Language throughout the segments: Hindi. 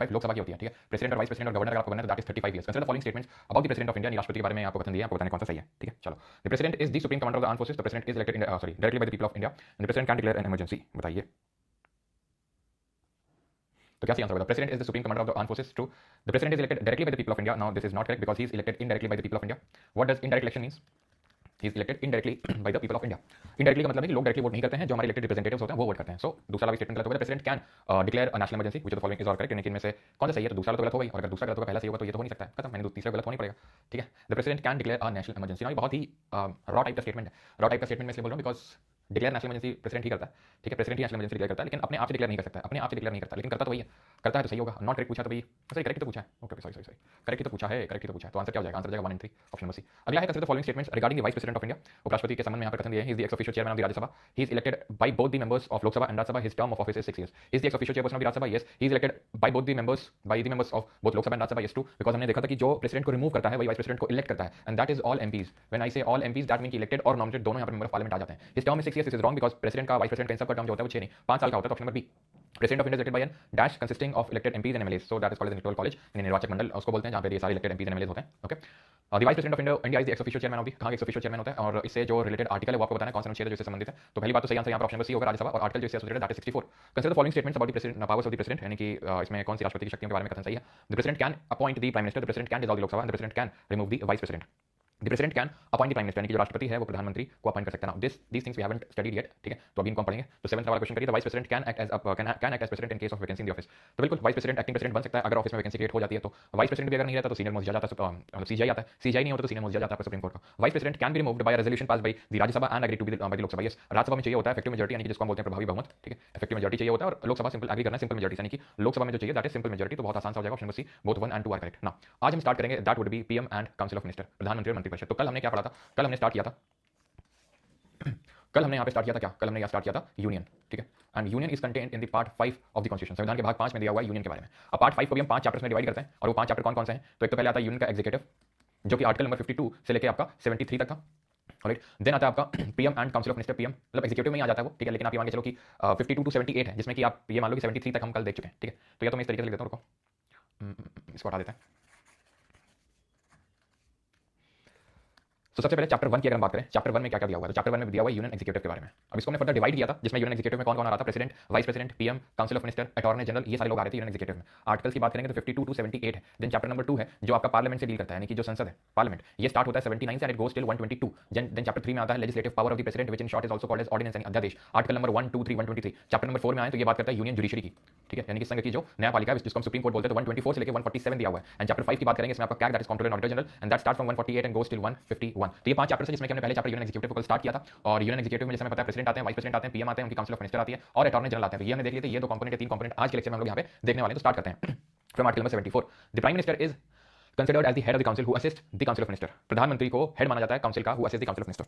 5 लोकसभा की होती है, ठीक है। प्रेसिडेंट और वाइस प्रेसिडेंट और गवर्नर अगर आपको बनना है तो that is 35 years. Consider the following statements about the president of India. राष्ट्रपति के बारे में आपको कथन दिए, आपको बताने कौन सा सही है, ठीक है। चलो, the president is the supreme commander of the armed forces. The president is elected directly by the people of India and the president can declare an emergency. बताइए तो क्या सही आंसर होगा? President is the supreme commander of the armed forces. True. The president is elected directly by the people of India. Now this is not correct because he is elected indirectly by the people of India. What does indirect election means? He is elected indirectly by the people of India. Indirectly का मतलब है कि लोग डायरेक्टली वोट नहीं करते हैं, जो हमारे इलेक्टेड रिप्रेजेंटेटिव्स होते हैं वो वोट करते हैं। सो दूसरा वाला स्टेटमेंट गलत होगा। The president can declare a national emergency which the following is all correct. यानी कि इनमें से कौन सा सही है? तो दूसरा तो गलत हो गई, और अगर दूसरा गलत होगा पहला सही होगा तो ये तो हो नहीं सकता है। खत्म, मैंने तीसरा गलत होना ही पड़ेगा, ठीक है। The president can declare a national emergency. ना बहुत ही रॉ टाइप का स्टेटमेंट है। रॉ टाइप का स्टेटमेंट मैं इसलिए बोल रहा हूं because declare national emergency president ही करता है, ठीक है। प्रेसिडेंट ही नेशनल इमरजेंसी डिक्लेयर करता है, लेकिन अपने आप से डिक्लेयर नहीं कर सकता, अपने आप से डिक्लेयर नहीं करता, लेकिन करता तो वही है। करता है तो सही होगा। नॉट करेक्ट पूछा तो भाई सही, करेक्ट तो पूछा है। ओके सॉरी करेक्ट तो पूछा है, करेक्ट तो पूछा है। तो आंसर क्या हो जाएगा? आंसर हो जाएगा 1 and 3 ऑप्शन नंबर सी। अगला है consider the following statements regarding the vice president of India. उपराष्ट्रपति के संबंध में यहाँ पर कथन दिए हैं। He is the ex officio chairman of the Rajya Sabha. He is elected by both the members of Lok Sabha and Rajya Sabha. His term of office is 6 years। Is the ex officio chairperson of the Rajya Sabha. Yes, he is elected by both the members of both Lok Sabha and Rajya Sabha. Yes true, because हमने देखा था कि जो प्रेसिडेंट को रिमूव करता है वही वाइस प्रेसिडेंट को इलेक्ट करता है, and that is all MPs. When I से ऑल एमपीज दैट मीन कि इलेक्टेड और नॉमिनेटेड दोनों यहाँ पर मेंबर ऑफ पार्लियामेंट आ जाते हैं। His term is 6 years। This is wrong because president का वाइस प्रेसिडेंट का इन सबका टर्म जो होता है वो 6 नहीं 5 साल का होता है। तो option number B, president of India elected by an dash consisting of elected MPs and MLAs. So that is called as electoral college, यानी निर्वाचक मंडल उसको बोलते हैं जहां पे ये सारे इलेक्टेड एमपीज एंड एमएलएस होते हैं, okay. The vice president of India is the ex officio chairman of the. कहां एक्स ऑफिशियल चेयरमैन होता है और इससे जो रिलेटेड आर्टिकल है वो आपको बताना है कौन सा अनुच्छेद है जो इससे संबंधित है। तो पहली बात तो सही आंसर यहां पर ऑप्शन नंबर सी होगा राज्यसभा, और आर्टिकल जो इससे associated that is 64। Consider the following statements about the president powers of the president. यानी कि इसमें कौन सी राष्ट्रपति की शक्तियों के बारे में कथन सही है? The president can appoint the prime minister. The president can dissolve the Lok Sabha. The president can remove the vice president. The president can appoint the prime minister, यानी कि जो राष्ट्रपति है वो प्रधानमंत्री को अपॉइंट कर सकता है। Now these things we haven't studied yet, ठीक है। तो अभी इनको हम पढ़ेंगे। तो 7th वाला क्वेश्चन करिए। The vice president can act as president in case of vacancy in the office. तो बिल्कुल वाइस प्रेसिडेंट एक्टिंग प्रेसिडेंट बन सकता है अगर ऑफिस में वैकेंसी क्रिएट हो जाती है। तो वाइस प्रेसिडेंट भी अगर नहीं रहता तो सीनियर मोस्ट जज आता है, मतलब सीजीआई आता है। सीजीआई नहीं होता तो सीनियर मोस्ट जज आता है सुप्रीम कोर्ट का। Vice president can be removed by resolution pass by the Rajya Sabha and agree to be by the Lok Sabha. Yes, Rajya Sabha में चाहिए होता है इफेक्टिव मेजॉरिटी, यानी कि जिसको हम बोलते हैं प्रभावी बहुमत, ठीक है। इफेक्टिव मेजॉरिटी चाहिए होता है और लोकसभा सिंपल एग्री करना है सिंपल मेजॉरिटी, यानी कि लोकसभा में जो चाहिए दैट इज सिंपल मेजॉरिटी। तो बहुत आसान सा हो जाएगा। Option number C both 1 and 2 are correct. Now आज हम स्टार्ट करेंगे that would be PM and council of minister, प्रधानमंत्री और मंत्रिपरिषद। तो कल हमने क्या पढ़ा था? कल हमने स्टार्ट किया था कल हमने यहाँ पे स्टार्ट किया था क्या? कल हमने यहाँ स्टार्ट किया था यूनियन, ठीक है। And union is contained in the part 5 of the constitution. संविधान के भाग 5 में दिया हुआ है यूनियन के बारे में। अब पार्ट 5 को भी हम 5 चैप्टर्स में डिवाइड करते हैं, और वो 5 चैप्टर कौन कौन से हैं? तो एक तो पहले आता है यूनियन का एग्जीक्यूटिव, जो कि आर्टिकल नंबर 52 से लेकर आपका 73 तक था, राइट। देन आता है आपका PM and council of minister. PM मतलब एग्जीक्यूटिव में ही आ जाता है वो, ठीक है। लेकिन आप ये मान के चलो कि 52 to 78 है, जिसमें कि आप ये मान लो कि 73 तक हम कल देख चुके हैं, ठीक है। तो या तो मैं इस तरीके से लिख देता हूँ, रुको इसको हटा देते हैं। तो सबसे पहले चैप्टर 1 की अगर हम बात करें, चैप्टर 1 में क्या क्या दिया हुआ है? तो चैप्टर 1 में दिया हुआ है यूनियन एग्जीक्यूटिव के बारे में। अब इसको हमने फर्दर डिवाइड किया था, जिसमें यूनियन एग्जीक्यूटिव में कौन कौन आ रहा था? President, vice president, PM, council of minister, attorney general, ये सारे लोग आ रहे थे यूनियन एग्जीक्यूटिव में। आर्टिकल्स की बात करेंगे तो 52 to 78 है। देन चैप्टर नंबर 2 है जो आपका पार्लियामेंट से डील करता है, यानी कि जो संसद है पार्लियामेंट, ये स्टार्ट होता है 79 से and it goes till 122। Then chapter 3 में आता है legislative power of the president which in short is also called as ordinance यानी अध्यादेश। Article number 1, 2, 3, 123। चैप्टर नंबर 4 में आए तो ये बात करता है यूनियन जुडिशरी की, ठीक है, यानी कि संघ की जो न्यायपालिका है जिसको हम सुप्रीम कोर्ट बोलते हैं। तो 124 से लेकर 147 दिया हुआ है। एंड चैप्टर 5 की बात करेंगे, इसमें आपका CAG that is controller and auditor general, and that start from 148 and goes till 151। तो ये 5 चैप्टर है जिसमें हमने पहले चैप्टर यूनियन एग्जीक्यूटिव को स्टार्ट किया था। और यूनियन एग्जीक्यूटिव में जैसे हमें पता है प्रेसिडेंट आते हैं, वाइस प्रेसिडेंट आते हैं, पीएम आते हैं, उनकी काउंसिल ऑफ मिनिस्टर आती है और अटॉर्नी जनरल आते हैं। तो ये हमने देख लिए थे, ये 2 कंपोनेंट है, 3 कंपोनेंट आज के लेक्चर में हम लोग यहाँ पे देखने वाले हैं। तो स्टार्ट करते हैं from article number 74। The prime minister is considered as the head of the council who assist the council of minister. प्रधानमंत्री को हेड माना जाता है काउंसिल का, who assist the council of minister.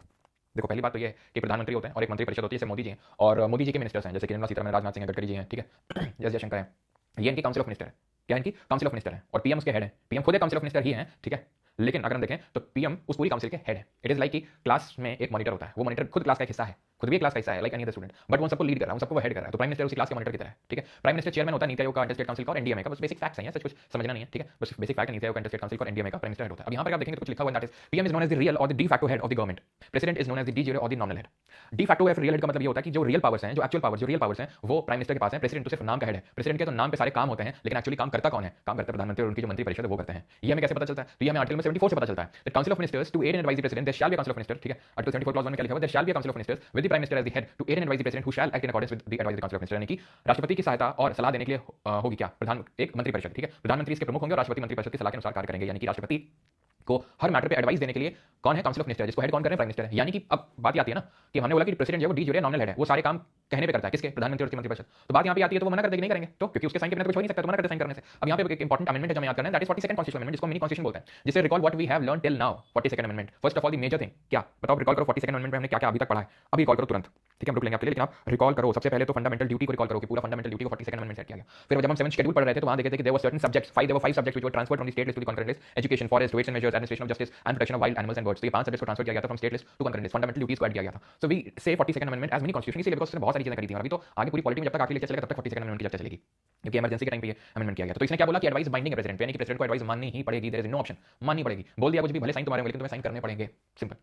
देखो पहली बात तो ये है कि प्रधानमंत्री होते हैं और एक मंत्री परिषद होती है, जैसे मोदी जी हैं, और मोदी जी के मिनिस्टर्स हैं जैसे कि निर्मला सीतारमण, राजनाथ सिंह, गडकरी जी हैं, ठीक है, एस जयशंकर हैं। ये इनकी काउंसिल ऑफ मिनिस्टर है। क्या इनकी काउंसिल ऑफ मिनिस्टर है, और पीएम उसके हेड है। पीएम खुद एक काउंसिल ऑफ मिनिस्टर ही है, ठीक है। लेकिन अगर हम देखें तो पीएम उस पूरी काउंसिल के हेड है। इट इज लाइक कि क्लास में एक मॉनिटर होता है, वो मॉनिटर खुद क्लास का एक हिस्सा है, खुद भी एक क्लास का हिस्सा है, like any other student, but वो सबको लीड कर रहा है, सबको वो हेड कर रहा है। तो प्राइम मिनिस्टर उसी क्लास के मॉनिटर की तरह है, ठीक है। प्राइम मिनिस्टर चेयरमैन होता है नीति आयोग का, इंटरस्टेट काउंसिल का और एनडीएमए का। बस बेसिक फैक्ट्स हैं, सच कुछ समझना नहीं है, ठीक है। बस बेसिक फैक्ट है, नीति आयोग का, इंटरस्टेट काउंसिल का और एनडीएमए का प्राइम मिनिस्टर हेड होता है। अब यहाँ पर आप देखेंगे तो कुछ लिखा हुआ है, that is PM is known as the real और the de facto head of the government. President is known as the de jure और the nominal head. De facto या फिर रियल हेड का मतलब ये होता है कि जो रियल पावर्स हैं, जो एक्चुअल पावर्स, जो रियल पावर्स हैं वो प्राइम मिनिस्टर के पास है। प्रेसिडेंट तो सिर्फ नाम का हेड है। प्रेसिडेंट के तो नाम पे सारे काम होते हैं, लेकिन एक्चुअली काम करता कौन है? काम करता है प्रधानमंत्री और उनकी जो मंत्री परिषद है वो करते हैं। ये हमें कैसे पता चलता है? तो ये हमें आर्टिकल में 74 से पता चलता है। The council of ministers to aid and advise the president, there shall be a council of minister, ठीक है। आर्टिकल 74 क्लॉज 1 में क्या लिखा हुआ है? There shall be a council of ministers with the prime minister as the head to aid and advise the president who shall act in accordance with the advice of the council of minister. यानी कि राष्ट्रपति की सहायता और सलाह देने के लिए होगी क्या? प्रधान एक मंत्री परिषद, ठीक है। प्रधानमंत्री इसके प्रमुख होंगे और राष्ट्रपति मंत्री परिषद की सलाह के अनुसार कार्य करेंगे। यानी कि राष्ट्रपति को हर मैटर पे एडवाइस देने के लिए कौन है? काउंसिल ऑफ मिनिस्टर, जिसको हेड कौन कर रहे हैं? प्राइम मिनिस्टर है। यानी कि अब बात आती है ना कि हमने बोला कि प्रेसिडेंट जो है वो डी जूरे नॉमिनल हेड है, वो सारे काम कहने पे करता है, किसके? प्रधानमंत्री और उसकी मंत्रिपरिषद। तो बात यहाँ पे आती है तो वो मना कर देगी, नहीं करेंगे तो, क्योंकि उसके साइन के बिना कुछ हो नहीं सकता, तो मना करते साइन करने से। अब यहाँ पे एक इंपॉर्टेंट अमेंडमेंट है जो हमें याद करना है, that is 42nd constitution amendment, जिसको मिनी कॉन्स्टिट्यूशन बोलते हैं, जिससे recall what we have learn till now. 42nd amendment, first of all the major thing क्या बताओ? रिकॉल करो 42nd अमेंडमेंट में हमने क्या क्या अभी तक पढ़ा है, अभी रिकॉल करो तुरंत, ठीक है। हम रुक लेंगे आपके लिए, लेकिन आप रिकॉल करो। सबसे पहले तो फंडामेंटल ड्यूटी को रिकॉल करो कि पूरा फंडामेंटल ड्यूटी को 42nd अमेंडमेंट सेट किया गया। फिर जब हम 7th शेड्यूल पढ़ रहे थे तो वहां देखे थे कि there were certain subjects, 5 subjects which were transferred from the state list to the concurrent list: education, forest, weights and measures, borders, administration of justice and protection of wild animals and birds. तो ये 5 सब्जेक्ट्स को ट्रांसफर किया गया था from state list to concurrent list, fundamental duties को ऐड किया गया था. So we say 42nd amendment as mini constitution, इसलिए बिकॉज़ उसने बहुत सारी चीजें करी थी. और अभी तो आगे पूरी पॉलिटिक्स में जब तक आखिरी लेक्चर चलेगा तब तक 42nd अमेंडमेंट की चर्चा चलेगी, क्योंकि इमरजेंसी के टाइम पे ये अमेंडमेंट किया गया. तो इसने क्या बोला कि एडवाइस बाइंडिंग है प्रेसिडेंट पे, यानी कि प्रेसिडेंट को एडवाइस माननी ही पड़ेगी. देयर इज नो ऑप्शन, माननी पड़ेगी. बोल दिया कुछ भी, भले साइन तुम्हारे होंगे लेकिन तुम्हें साइन करने पड़ेंगे. सिंपल.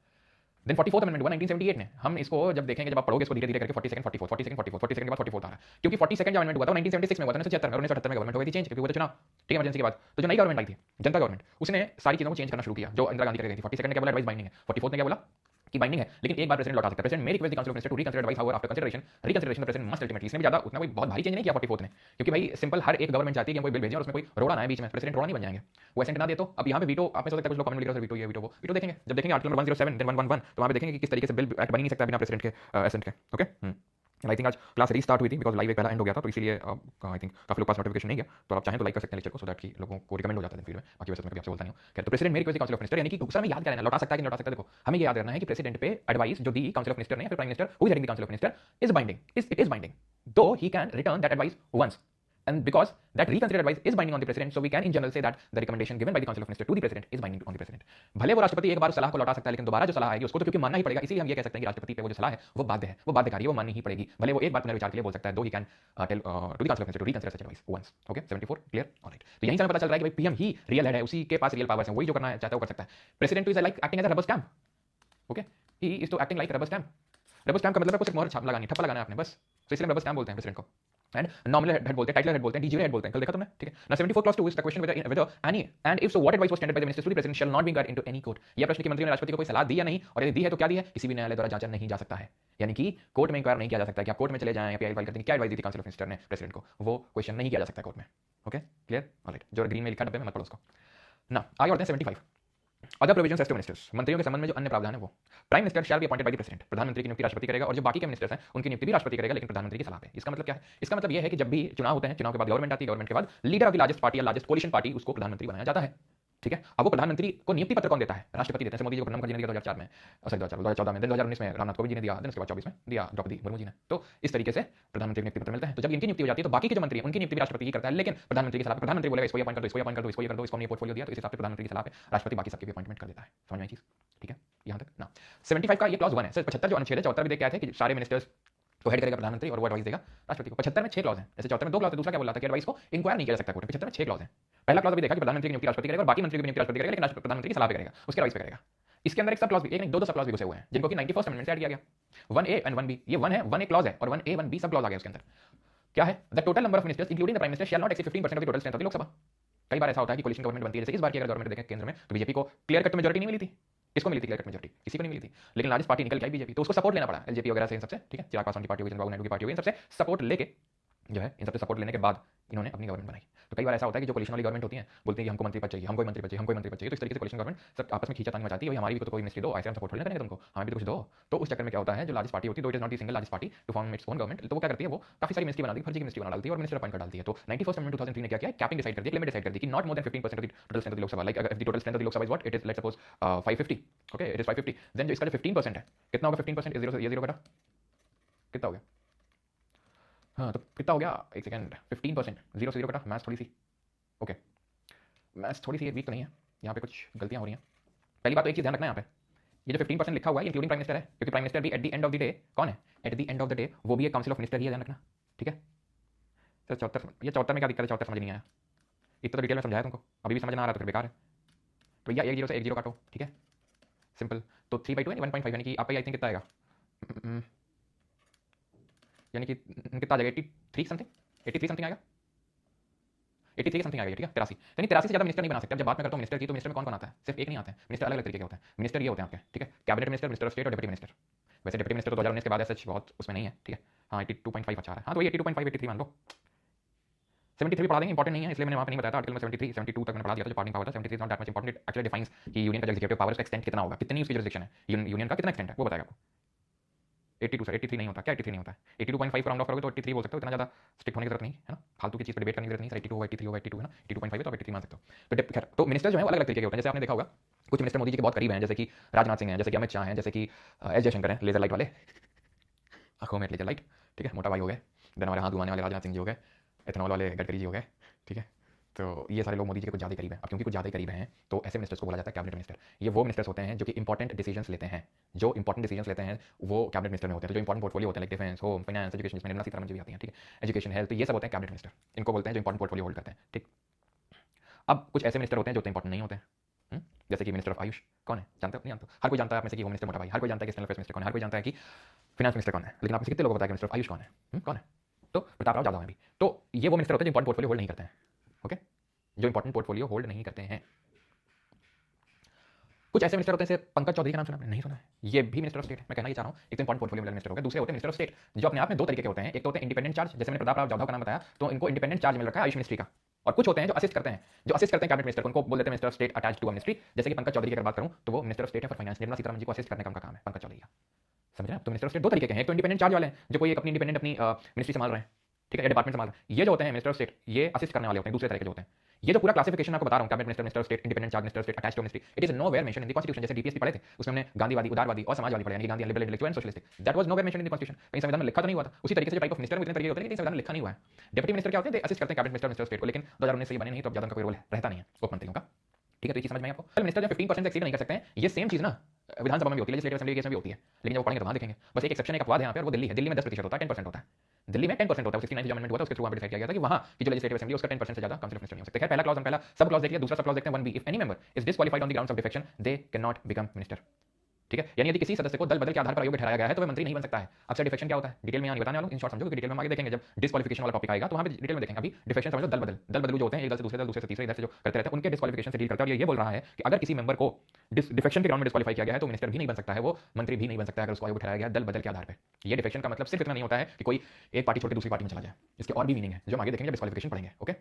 देन 44th अमेंडमेंट हुआ 1978 में. हम इसको जब देखेंगे, जब आप पढ़ोगे इसको धीरे धीरे करके 42nd 44th 42nd 44th 42nd के बाद 44th आ रहा है, क्योंकि 42nd जो अमेंडमेंट हुआ था 1976 में हुआ था, 1976 में. और 1978 में गवर्नमेंट हो गई थी चेंज, क्योंकि वो तो चुनाव, ठीक है, इमरजेंसी के बाद. तो जो नई गवर्नमेंट आई थी, जनता गवर्नमेंट, उसने सारी चीजों को चेंज करना शुरू किया जो इंदिरा गांधी कर गई थी. 42nd ने क्या बोला, एडवाइस बाइंडिंग है. 44th ने क्या बोला कि बाइंडिंग है, लेकिन एक बार प्रेसिडेंट लौटा सकता है. President may request the council of minister to reconsider advice, however after consideration the president must ultimately. इसने भी ज्यादा उतना कोई बहुत भारी चेंज नहीं किया 44th ने, क्योंकि भाई सिंपल हर एक गवर्नमेंट चाहती है कि हम कोई बिल भेजें और उसमें कोई रोड़ा ना है बीच में, प्रेसिडेंट रोड़ा नहीं बन जाएंगे. वो एसेंट ना दे तो अब यहाँ पे वीटो, आप में से कुछ लोग कमेंट लिख रहे हैं वीटो ये वीटो वो, वीटो देखेंगे जब देखेंगे आर्टिकल 107 देन 111, तो वहाँ पे देखेंगे कि किस तरीके से बिल एक्ट बन ही नहीं सकता बिना प्रेसिडेंट के एसेंट के. ओके. आई थिंक आज क्लास रीस्टार्ट हुई थी बिकॉज लाइव एक पहला एंड हो गया था, तो इसीलिए आई थिंक काफी लोग पास नोटिफिकेशन नहीं गया. तो आप चाहें तो लाइक कर सकते हैं लेक्चर को, सो दैट कि लोगों को रिकमेंड हो जाता है फीड में. बाकी वैसे मैं कभी आपसे बोलता नहीं हूँ. खैर, तो प्रेसिडेंट मेरी काउंसिल ऑफ मिनिस्टर, यानी कि दूसरा में याद करना है, लौटा सकता है कि लौटा सकता है. देखो हमें ये याद करना है कि प्रेसिडेंट पे एडवाइस जो दी काउंसिल ऑफ मिनिस्टर ने या फिर prime minister who is heading the council of minister is binding, it is binding, though he can return that advice once. And because that reconsidered advice is binding on the president, so we can in general say that the recommendation given by the council of ministers to the president is binding on the president. भले वो राष्ट्रपति एक बार सलाह को लौटा सकता है, लेकिन दोबारा जो सलाह आएगी उसको तो क्योंकि मानना ही पड़ेगा, इसीलिए हम ये कह सकते हैं कि राष्ट्रपति पे वो जो सलाह है वो बाध्य है, वो बाध्यकारी है, वो माननी ही पड़ेगी. भले वो एक बार पुनर्विचार के लिए बोल सकता है, though he can tell to the council of ministers to reconsider such advice once. Okay, 74 clear, alright. तो यहीं से हमें पता चल रहा है कि भाई पीएम ही रियल हेड है, उसी के पास रियल पावर्स हैं, वही जो करना चाहता है वो कर सकता है. President is like acting as a rubber stamp. Okay, he is too acting like rubber stamp. Rubber stamp का मतलब है कुछ मोहर छाप लगानी, ठप्पा लगाना है आपने बस, तो इसलिए रबर स्टैम्प बोलते हैं प्रेसिडेंट को. एंड नॉमिनल हेड बोलते हैं, टाइटल हेड बोलते हैं, डीजी हेड बोलते हैं. कल देखा तुमने, ठीक है ना. 74 clause 2 is the question whether any and if so what advice was tendered by the minister to the president shall not be inquired into any court. यह प्रश्न कि मंत्री ने राष्ट्रपति को कोई सलाह दी या नहीं, और यदि दी है तो क्या दी है, किसी भी न्यायालय द्वारा जांचा नहीं जा सकता है. यानी कि कोर्ट में इंक्वायर नहीं किया जा सकता कि आप कोर्ट में चले जाएं या पीआई फाइल करते हैं, क्या एडवाइस दी थी काउंसिल ऑफ मिनिस्टर ने प्रेसिडेंट को, वो क्वेश्चन नहीं किया जा सकता कोर्ट में. Okay, clear, alright. जो ग्रीन में लिखा डब्बे में मत पढ़ो उसको ना. आगे बढ़ते हैं 75. Other provisions as to ministers, मंत्रियों के संबंध में जो अन्य प्रावधान है वो. Prime minister shall be appointed by the president, प्रधानमंत्री की नियुक्ति राष्ट्रपति करेगा, और जो बाकी के मिनिस्टर्स हैं उनकी नियुक्ति भी राष्ट्रपति करेगा, लेकिन प्रधानमंत्री की सलाह पे. इसका मतलब क्या है, इसका मतलब यह है कि जब भी चुनाव होते हैं, चुनाव के बाद गवर्नमेंट आती है, गवर्नमेंट के बाद leader of the largest party या लार्जेस्ट कोलिशन पार्टी उसको प्रधानमंत्री बनाया जाता है. ठीक है, अब वो प्रधानमंत्री को नियुक्ति पत्र कौन देता है, राष्ट्रपति देते हैं. मोदी जी को प्रणब मुखर्जी ने दिया 2004 में, सॉरी 2014 में, 2019 में रामनाथ कोविंद जी ने दिया, देन उसके बाद 24 में दिया द्रौपदी मुर्मू जी ने. तो इस तरीके से प्रधानमंत्री नियुक्ति पत्र मिलता है. तो जब इनकी नियुक्ति हो जाती है तो बाकी के जो मंत्री हैं उनकी नियुक्ति भी राष्ट्रपति ही करता है, लेकिन प्रधानमंत्री की सलाह पे प्रधानमंत्री बोलेगा इसको अपॉइंट कर दो, इसको अपॉइंट कर दो, इसको ये कर दो, इसको हमने पोर्टफोलियो दिया, तो इस हिसाब से प्रधानमंत्री की सलाह पे राष्ट्रपति बाकी सबकी भी अपॉइंटमेंट कर देता है. समझ में आई चीज, ठीक है यहाँ तक ना. 75 का ये क्लॉज 1 है. सर 75 जो अनुच्छेद है, 74 भी देख के आए थे कि सारे मिनिस्टर्स को हेड करेगा प्रधानमंत्री और वो एडवाइस देगा राष्ट्रपति को. 75 में 6 क्लॉज हैं, जैसे 74 में 2 क्लॉज है, दूसरा क्या बोला था कि एडवाइस को इंक्वायर नहीं किया जा सकता कोर्ट में. 75 में 6 क्लॉज हैं. पहला क्लॉज भी देखा कि प्रधानमंत्री की नियुक्ति राष्ट्रपति करेगा और बाकी मंत्री की नियुक्ति राष्ट्रपति करेगा, लेकिन प्रधानमंत्री की सलाह पे करेगा, उसके एडवाइस पे करेगा. इसके अंदर एक सब क्लॉज भी, एक नहीं दो सब क्लॉज भी घुसे हुए हैं, जिनको कि 91st अमेंडमेंट से ऐड किया गया. 1A एंड 1B, ये 1 है, 1A क्लॉज है और 1A 1B सब क्लॉज आ गया उसके अंदर. क्या है, the total number of ministers including the prime minister shall not exceed 15% of the total strength of the Lok Sabha. कई बार ऐसा होता है कि कोलिशन गवर्नमेंट बनती है, जैसे इस बार की अगर गवर्नमेंट देखें केंद्र में, तो बीजेपी को क्लियर कट मेजॉरिटी नहीं मिली थी. किसको मिली थी क्लियर कट मेजॉरिटी, किसी को नहीं मिली थी, लेकिन लार्जेस्ट पार्टी निकल के आई बीजेपी, तो उसको सपोर्ट लेना पड़ा एलजेपी वगैरह से, इन सबसे, ठीक है, चिराग पासवान की पार्टी होगी, चंद्रबाबू नायडू की पार्टी होगी, इन सबसे सपोर्ट लेके जो है, इन सबसे सपोर्ट लेने के बाद इन्होंने अपनी गवर्नमेंट बनाई. तो कई बार ऐसा होता है कि जो कोलिशन वाली गवर्नमेंट होती है बोलती है कि हमको मंत्री पद चाहिए, हमको मंत्री पद चाहिए, हमको मंत्री पद चाहिए. तो इस तरीके से कोलिशन गवर्नमेंट सब आपस में खींचातानी मचाती है, हमारी भी तो कोई मिनिस्ट्री दो, ऐसे हम सपोर्ट थोड़ी ना करेंगे तुमको, हमें भी तो कुछ दो. तो उस चक्कर में क्या होता है, जो लार्जेस्ट पार्टी होती है, though it is not the single largest party to form its own government, तो वो क्या करती है, वो काफी सारी मिनिस्ट्री बना दी, फर्जी की मिनिस्ट्री बना डालती है और मिनिस्टर अपॉइंट कर डालती है. तो 91st अमेंडमेंट 2003 ने क्या किया, कैपिंग डिसाइड कर दी, लिमिट डिसाइड कर दी कि not more than 15% of the total strength of the Lok Sabha. Like if the total strength of the Lok Sabha is what it is, let's suppose 550. Okay, it is 550. Then जो इसका जो 15% है, कितना होगा 15%, ये 0 बेटा कितना हो गया, हाँ तो कितना हो गया, एक सेकंड, 15% 0 से 0 कटा. मैथ्स थोड़ी सी ओके, मैथ्स थोड़ी सी वीक तो नहीं है, यहाँ पे कुछ गलतियाँ हो रही हैं. पहली बात तो एक चीज़ ध्यान रखना है, यहाँ पे ये जो 15% लिखा हुआ है इंक्लूडिंग प्राइम मिनिस्टर है, क्योंकि प्राइम मिनिस्टर भी at the end of the day कौन है, at the end of the day वो भी एक काउंसिल ऑफ मिनिस्टर ही है, ध्यान रखना, ठीक है. सर 74, ये 74 में क्या दिक्कत है, 74 समझ नहीं आया, इतना तो डिटेल में समझाया तुमको, अभी भी समझ ना आ रहा तो फिर बेकार है. तो भैया 1 0 से 1 0 काटो, ठीक है, सिंपल. तो 3/2 यानी 1.5, यानी कि आप आई थिंक कितना आएगा, यानी कि कितना आ जाएगा, 83 समथिंग, 83 समथिंग आएगा, 83 समथिंग आएगा, ठीक है. 83, यानी 83 से ज़्यादा मिनिस्टर नहीं बना सकते. अब जब बात मैं करता हूँ मिनिस्टर की, तो मिनिस्टर में कौन कौन आता है, सिर्फ एक नहीं आता है, मिनिस्टर अलग अलग तरीके के होते हैं. मिनिस्टर ये होते हैं आपके, ठीक है, cabinet minister, minister of state और डिप्टी मिनिस्टर. वैसे डिप्टी मिनिस्टर तो 2019 के बाद सच बहुत उसमें नहीं है, ठीक है. हाँ 82.5 अच्छा है, हाँ तो वही 82.5 83 मान लो. 73 पढ़ा देंगे, इंपॉर्टेंट नहीं है, इसलिए मैंने वहाँ पे नहीं बताया था. आर्टिकल में 73 72 तक मैंने पढ़ा दिया था, जो पार्टिंग पावर था. 73 is not that much important, it actually defines कि यूनियन का एग्जीक्यूटिव पावर का एक्सटेंट कितना होगा, कितनी उसकी जुरिसडिक्शन है, यूनियन का कितना एक्सटेंट है वो बताएगा आपको. 82 सर, 83 नहीं होता क्या, 83 नहीं होता है, 82.5 राउंड ऑफ करोगे तो 83 बोल सकते हो, इतना ज़्यादा स्ट्रिक्ट होने की जरूरत नहीं है ना, फालतू की चीज़ पर डिबेट करने की जरूरत नहीं. सर 82 होगा, 83 होगा, 82 है ना, 82.5 है तो आप 83 मान सकते हो. तो खैर, तो मिनिस्टर जो है वो अलग अलग तरीके के होते हैं. जैसे आपने देखा होगा कुछ मिनिस्टर मोदी जी के बहुत करीब हैं, जैसे कि राजनाथ सिंह हैं, जैसे कि अमित शाह हैं, जैसे कि एस जयशंकर हैं, लेजर लाइट वाले, आंखों में लेजर लाइट, ठीक है, मोटा भाई हो गए. देन हमारे हाथ घुमाने वाले राजनाथ सिंह जी हो गए, एथनॉल वाले गडकरी जी हो गए, ठीक है. तो ये सारे लोग मोदी जी के कुछ ज़्यादा ही करीब हैं। अब क्योंकि कुछ ज़्यादा ही करीब हैं तो ऐसे मिनिस्टर्स को बोला जाता है कैबिनेट मिनिस्टर। ये वो मिनिस्टर्स होते हैं जो कि इंपॉर्टेंट डिसीजंस लेते हैं। जो इंपॉर्टेंट डिसीजंस लेते हैं वो कैबिनेट मिनिस्टर में होते हैं। तो जो इंपॉर्टेंट पोर्टफोलियो होते हैं like defence, home, finance, education, इसमें निर्मला सीतारमण जी भी आती हैं, ठीक है, एजुकेशन, हेल्थ, ये सब होते हैं कैबिनेट मिनिस्टर। इनको बोलते हैं जो इंपॉर्टेंट पोर्टफोलियो होल्ड करते हैं, ठीक। अब कुछ ऐसे मिनिस्टर होते हैं जो उतने इंपॉर्टेंट नहीं होते हैं। जैसे कि मिनिस्टर ऑफ आयुष कौन है, जानते हो? नहीं जानते? हर कोई जानता है आप में से कि होम मिनिस्टर मोटा भाई, हर कोई जानता है कि एक्सटर्नल अफेयर्स मिनिस्टर कौन है, हर कोई जानता है कि फाइनेंस मिनिस्टर कौन है, लेकिन आप में से कितने लोगों को पता है कि मिनिस्टर ऑफ आयुष कौन है? कौन है? तो प्रताप राव जाधव है भी। तो ये वो मिनिस्टर होते हैं जो इंपॉर्टेंट पोर्टफोलियो होल्ड नहीं करते हैं, ओके, जो इंपॉर्टेंट पोर्टफोलियो होल्ड नहीं करते हैं। कुछ ऐसे मिनिस्टर होते हैं, जैसे पंकज चौधरी का नाम सुना आपने? नहीं सुना है? ये भी मिनिस्टर ऑफ स्टेट है। मैं कहना ये चाह रहा हूँ, एक तो इंपॉर्टेंट पोर्टफोलियो वाले मिनिस्टर हो गए, दूसरे होते हैं मिनिस्टर ऑफ स्टेट, जो अपने आप में दो तरीके के होते हैं। एक तो होते हैं इंडिपेंडेंट चार्ज, जैसे मैंने प्रताप राव जाधव का नाम बताया, तो इनको इंडिपेंडेंट चार्ज मिल रखा है आयुष मिनिस्ट्री का। और कुछ होते हैं जो असिस्ट करते हैं, कैबिनेट मिनिस्टर, उनको बोल देते हैं minister of state attached to a ministry. जैसे कि पंकज चौधरी की अगर बात करूं तो वो मिनिस्टर ऑफ स्टेट है फॉर फाइनेंस, निर्मला सीतारमण जी को असिस्ट करने का उनका काम है पंकज चौधरी का। समझ रहे हैं? तो मिनिस्टर ऑफ स्टेट दो तरीके के हैं, एक तो इंडिपेंडेंट चार्ज वाले हैं जो कोई अपनी इंडिपेंडेंट अपनी मिनिस्ट्री संभाल रहे हैं, ठीक है, या डिपार्टमेंट संभाल रहे हैं। ये जो होते हैं मिनिस्टर ऑफ स्टेट, ये असिस्ट करने वाले होते हैं, दूसरे तरह के जो होते हैं। ये जो पूरा क्लासिफिकेशन आपको बता रहा हूं, cabinet minister, minister of state, independent charge, minister of state attached to ministry, it is nowhere mention in the constitution. जैसे डीपीएससी पढ़े थे, उसमें हमने गांधीवादी, उदारवादी और समाजवादी पढ़े, यानी Gandhi liberal, intellectual and socialistic. That was nowhere mention in the constitution, कहीं संविधान में लिखा तो नहीं हुआ था। उसी तरीके से टाइप ऑफ मिनिस्टर में इतने तरीके होते हैं, लेकिन संविधान में लिखा नहीं हुआ है। डिप्टी मिनिस्टर क्या होते हैं? दे असिस्ट करते हैं cabinet minister, minister of state को, लेकिन 2019 से ये बने नहीं, तो अब ज्यादा उनका कोई रोल रहता नहीं है उप मंत्रियों का, ठीक है। तो ये समझ में आपको? मिनिस्टर जब 15% से एक्सीड नहीं कर सकते हैं, ये सेम चीज ना विधानसभा में भी होती है, लेजिस्लेटिव असेंबली केस में भी होती है, लेकिन जब वो पढ़ेंगे तो वहां देखेंगे। बस एक एक्सेप्शन, एक अपवाद है यहाँ पे, और वो दिल्ली है। दिल्ली में 10% होता है, 10% होता है। दिल्ली में 10% होता है। 69 जो अमेंडमेंट हुआ था उसके थ्रू वहां पे डिसाइड किया गया था कि वहां की जो लेजिस्लेटिव असेंबली उसका 10% से ज्यादा काउंसिल ऑफ मिनिस्टर नहीं हो सकते। खैर, पहला क्लॉज हम पहला सब क्लॉज देख लिया। दूसरा सब क्लॉज देखते हैं 1B, if any member is disqualified on the grounds of defection they can not become minister, ठीक है। यानी यदि किसी सदस्य को दल बदल के आधार पर अयोग्य ठहराया गया है तो वह मंत्री नहीं बन सकता है। अब सर डिफेक्शन क्या होता है, डिटेल में यहाँ नहीं बताने वाला हूं, इन शॉर्ट समझो, क्योंकि डिटेल में हम आगे देखेंगे। जब डिस्क्वालिफिकेशन वाला टॉपिक आएगा तो वहां पे डिटेल में देखेंगे। अभी डिफेक्शन समझो दल बदल, दल बदलू जो होते हैं एक दल से दूसरे दल, दूसरे से तीसरे, इधर से जो करते रहते हैं, उनके डिस्क्वालिफिकेशन से डील करता है। और ये बोल रहा है कि अगर किसी मेंबर को डिफेक्शन के ग्राउंड में डिस्क्वालीफाई किया गया है तो मिनिस्टर भी नहीं बन सकता है, वो मंत्री भी नहीं बन सकता है अगर उसको अयोग्य ठहराया गया दल बदल के आधार पर। ये डिफेक्शन का मतलब सिर्फ इतना नहीं होता है कि कोई एक पार्टी छोड़ के दूसरी पार्टी में चला जाए, इसके और भी मीनिंग है जो हम आगे देखेंगे, डिस्क्वालिफिकेशन पढ़ेंगे, ओके।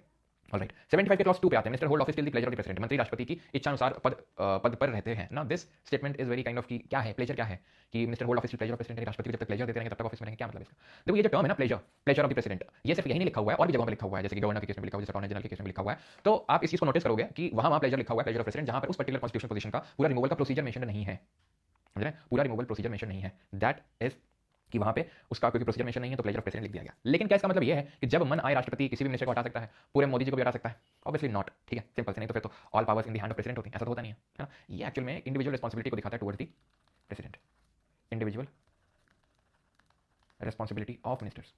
ऑलराइट, 75 के क्लॉज 2 पे आते हैं। Minister hold office till the pleasure of the president, मंत्री राष्ट्रपति की इच्छा अनुसार पद पर रहते हैं। Now this statement is very kind of की क्या है, प्लेजर क्या है कि minister hold office till pleasure of president, राष्ट्रपति को जब तक प्लेजर देते रहेंगे तब तक ऑफिस में रहेंगे, क्या मतलब इसका? देखो ये जो टर्म है ना प्लेजर ऑफ द प्रेसिडेंट, ये सिर्फ यही नहीं लिखा हुआ है, और भी जगहों पर लिखा हुआ है, जैसे कि गवर्नर के केस में लिखा हुआ है, जैसे अटॉर्नी जनरल के केस में लिखा हुआ है। तो आप इस चीज को नोटिस करोगे कि वहां प्लेजर लिखा हुआ है, प्लेजर ऑफ प्रेसिडेंट, जहां पर उस पर्टिकुलर कॉन्स्टिट्यूशनल पोजीशन का पूरा रिमूवल का प्रोसीजर मेंशन नहीं है, समझ रहे हैं? पूरा रिमूवल प्रोसीजर मेंशन नहीं है, दैट इज कि वहां पे उसका क्योंकि प्रोसीजर मेंशन नहीं है तो प्लेजर ऑफ प्रेसिडेंट लिख दिया गया। लेकिन क्या इसका मतलब ये है कि जब मन आए राष्ट्रपति किसी भी मिनिस्टर को हटा सकता है, पूरे मोदी जी को भी हटा सकता है? ऑब्वियसली नॉट, ठीक है, सिंपल से। नहीं तो फिर तो all powers in the hand of president होती है, ऐसा तो होता नहीं है ना। ये एक्चुअल में इंडिविजुअल रिस्पांसिबिलिटी को दिखाता है towards the president, individual responsibility of ministers,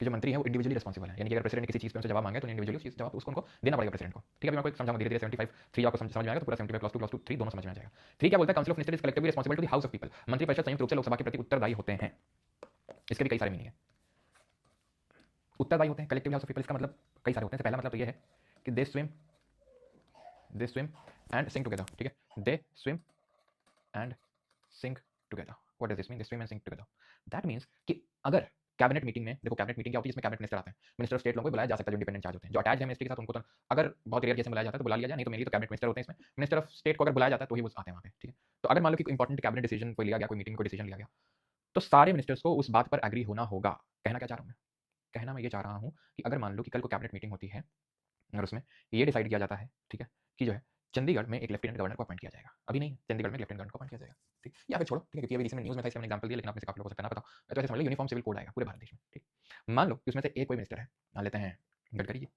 कि जो मंत्री है वो इंडिविजुअली रिस्पांसिबल है। यानी कि अगर प्रेसिडेंट किसी चीज पे उनसे जवाब मांगे तो इंडिविजुअली उस जवाब उसको उनको देना पड़ेगा प्रेसिडेंट को, ठीक है। अभी मैं आपको समझाऊंगा धीरे-धीरे। 75 3 आपको समझ में आएगा तो पूरा 75 क्लॉज 2 3 दोनों समझ में आ जाएगा। 3 क्या बोलता है? Council of minister is collectively responsible to the house of people, मंत्री परिषद संयुक्त रूप से लोकसभा के प्रति उत्तरदायी होते हैं। इसके भी कई सारे मीनिंग है। उत्तरदायी होते हैं, कलेक्टिव हाउस ऑफ पीपल, इसका मतलब कई सारे होते हैं। पहला मतलब तो ये है कि दे स्विम एंड सिंग टुगेदर, ठीक है, they swim and Singh together. What does this mean, they swim and Singh together? That means कि अगर कैबिनेट मीटिंग में, देखो कैबिनेट मीटिंग क्या होती है, जिसमें कैबिनेट मिनिस्टर आते हैं, मिनिस्टर ऑफ स्टेट लोगों को बुलाया जा सकता है जो इंडिपेंडेंट चार्ज होते हैं, जो अटैच है मिनिस्ट्री के साथ, उनको तो अगर बहुत रेयर केस में बुलाया जाता है तो बुला लिया जाए, नहीं तो मेनली तो कैबिनेट मिनिस्टर होते हैं इसमें। मिनिस्टर ऑफ स्टेट को अगर बुलाया जाता है तो ही वो आते हैं वहां पे, ठीक है। तो अगर मान लो कि इंपॉर्टेंट कैबिनेट डिसीजन कोई लिया गया, कोई मीटिंग को डिसीजन लिया गया, तो सारे मिनिस्टर्स को उस बात पर एग्री होना होगा। कहना क्या चाह रहा हूं मैं? कहना मैं ये चाह रहा हूं कि अगर मान लो कि कल को कैबिनेट मीटिंग होती है और उसमें ये डिसाइड किया जाता है, ठीक है, कि जो है चंडीगढ़ में एक लेफ्टिनेंट गवर्नर को अपॉइंट किया जाएगा। अभी नहीं, चंडीगढ़ में लेफ्टिनेंट गवर्नर को अपॉइंट किया जाएगा, ठीक, या फिर छोड़ो, ठीक है, क्योंकि अभी रिसेंट न्यूज़ में था इसलिए मैंने एग्जांपल दिया, लेकिन आप में से काफी लोगों को सकता ना पता हो, तो ऐसे समझ लो यूनिफॉर्म सिविल कोड आएगा पूरे भारत देश में, ठीक। मान लो कि उसमें से एक कोई मिनिस्टर है, मान लेते हैं गडकरी जी,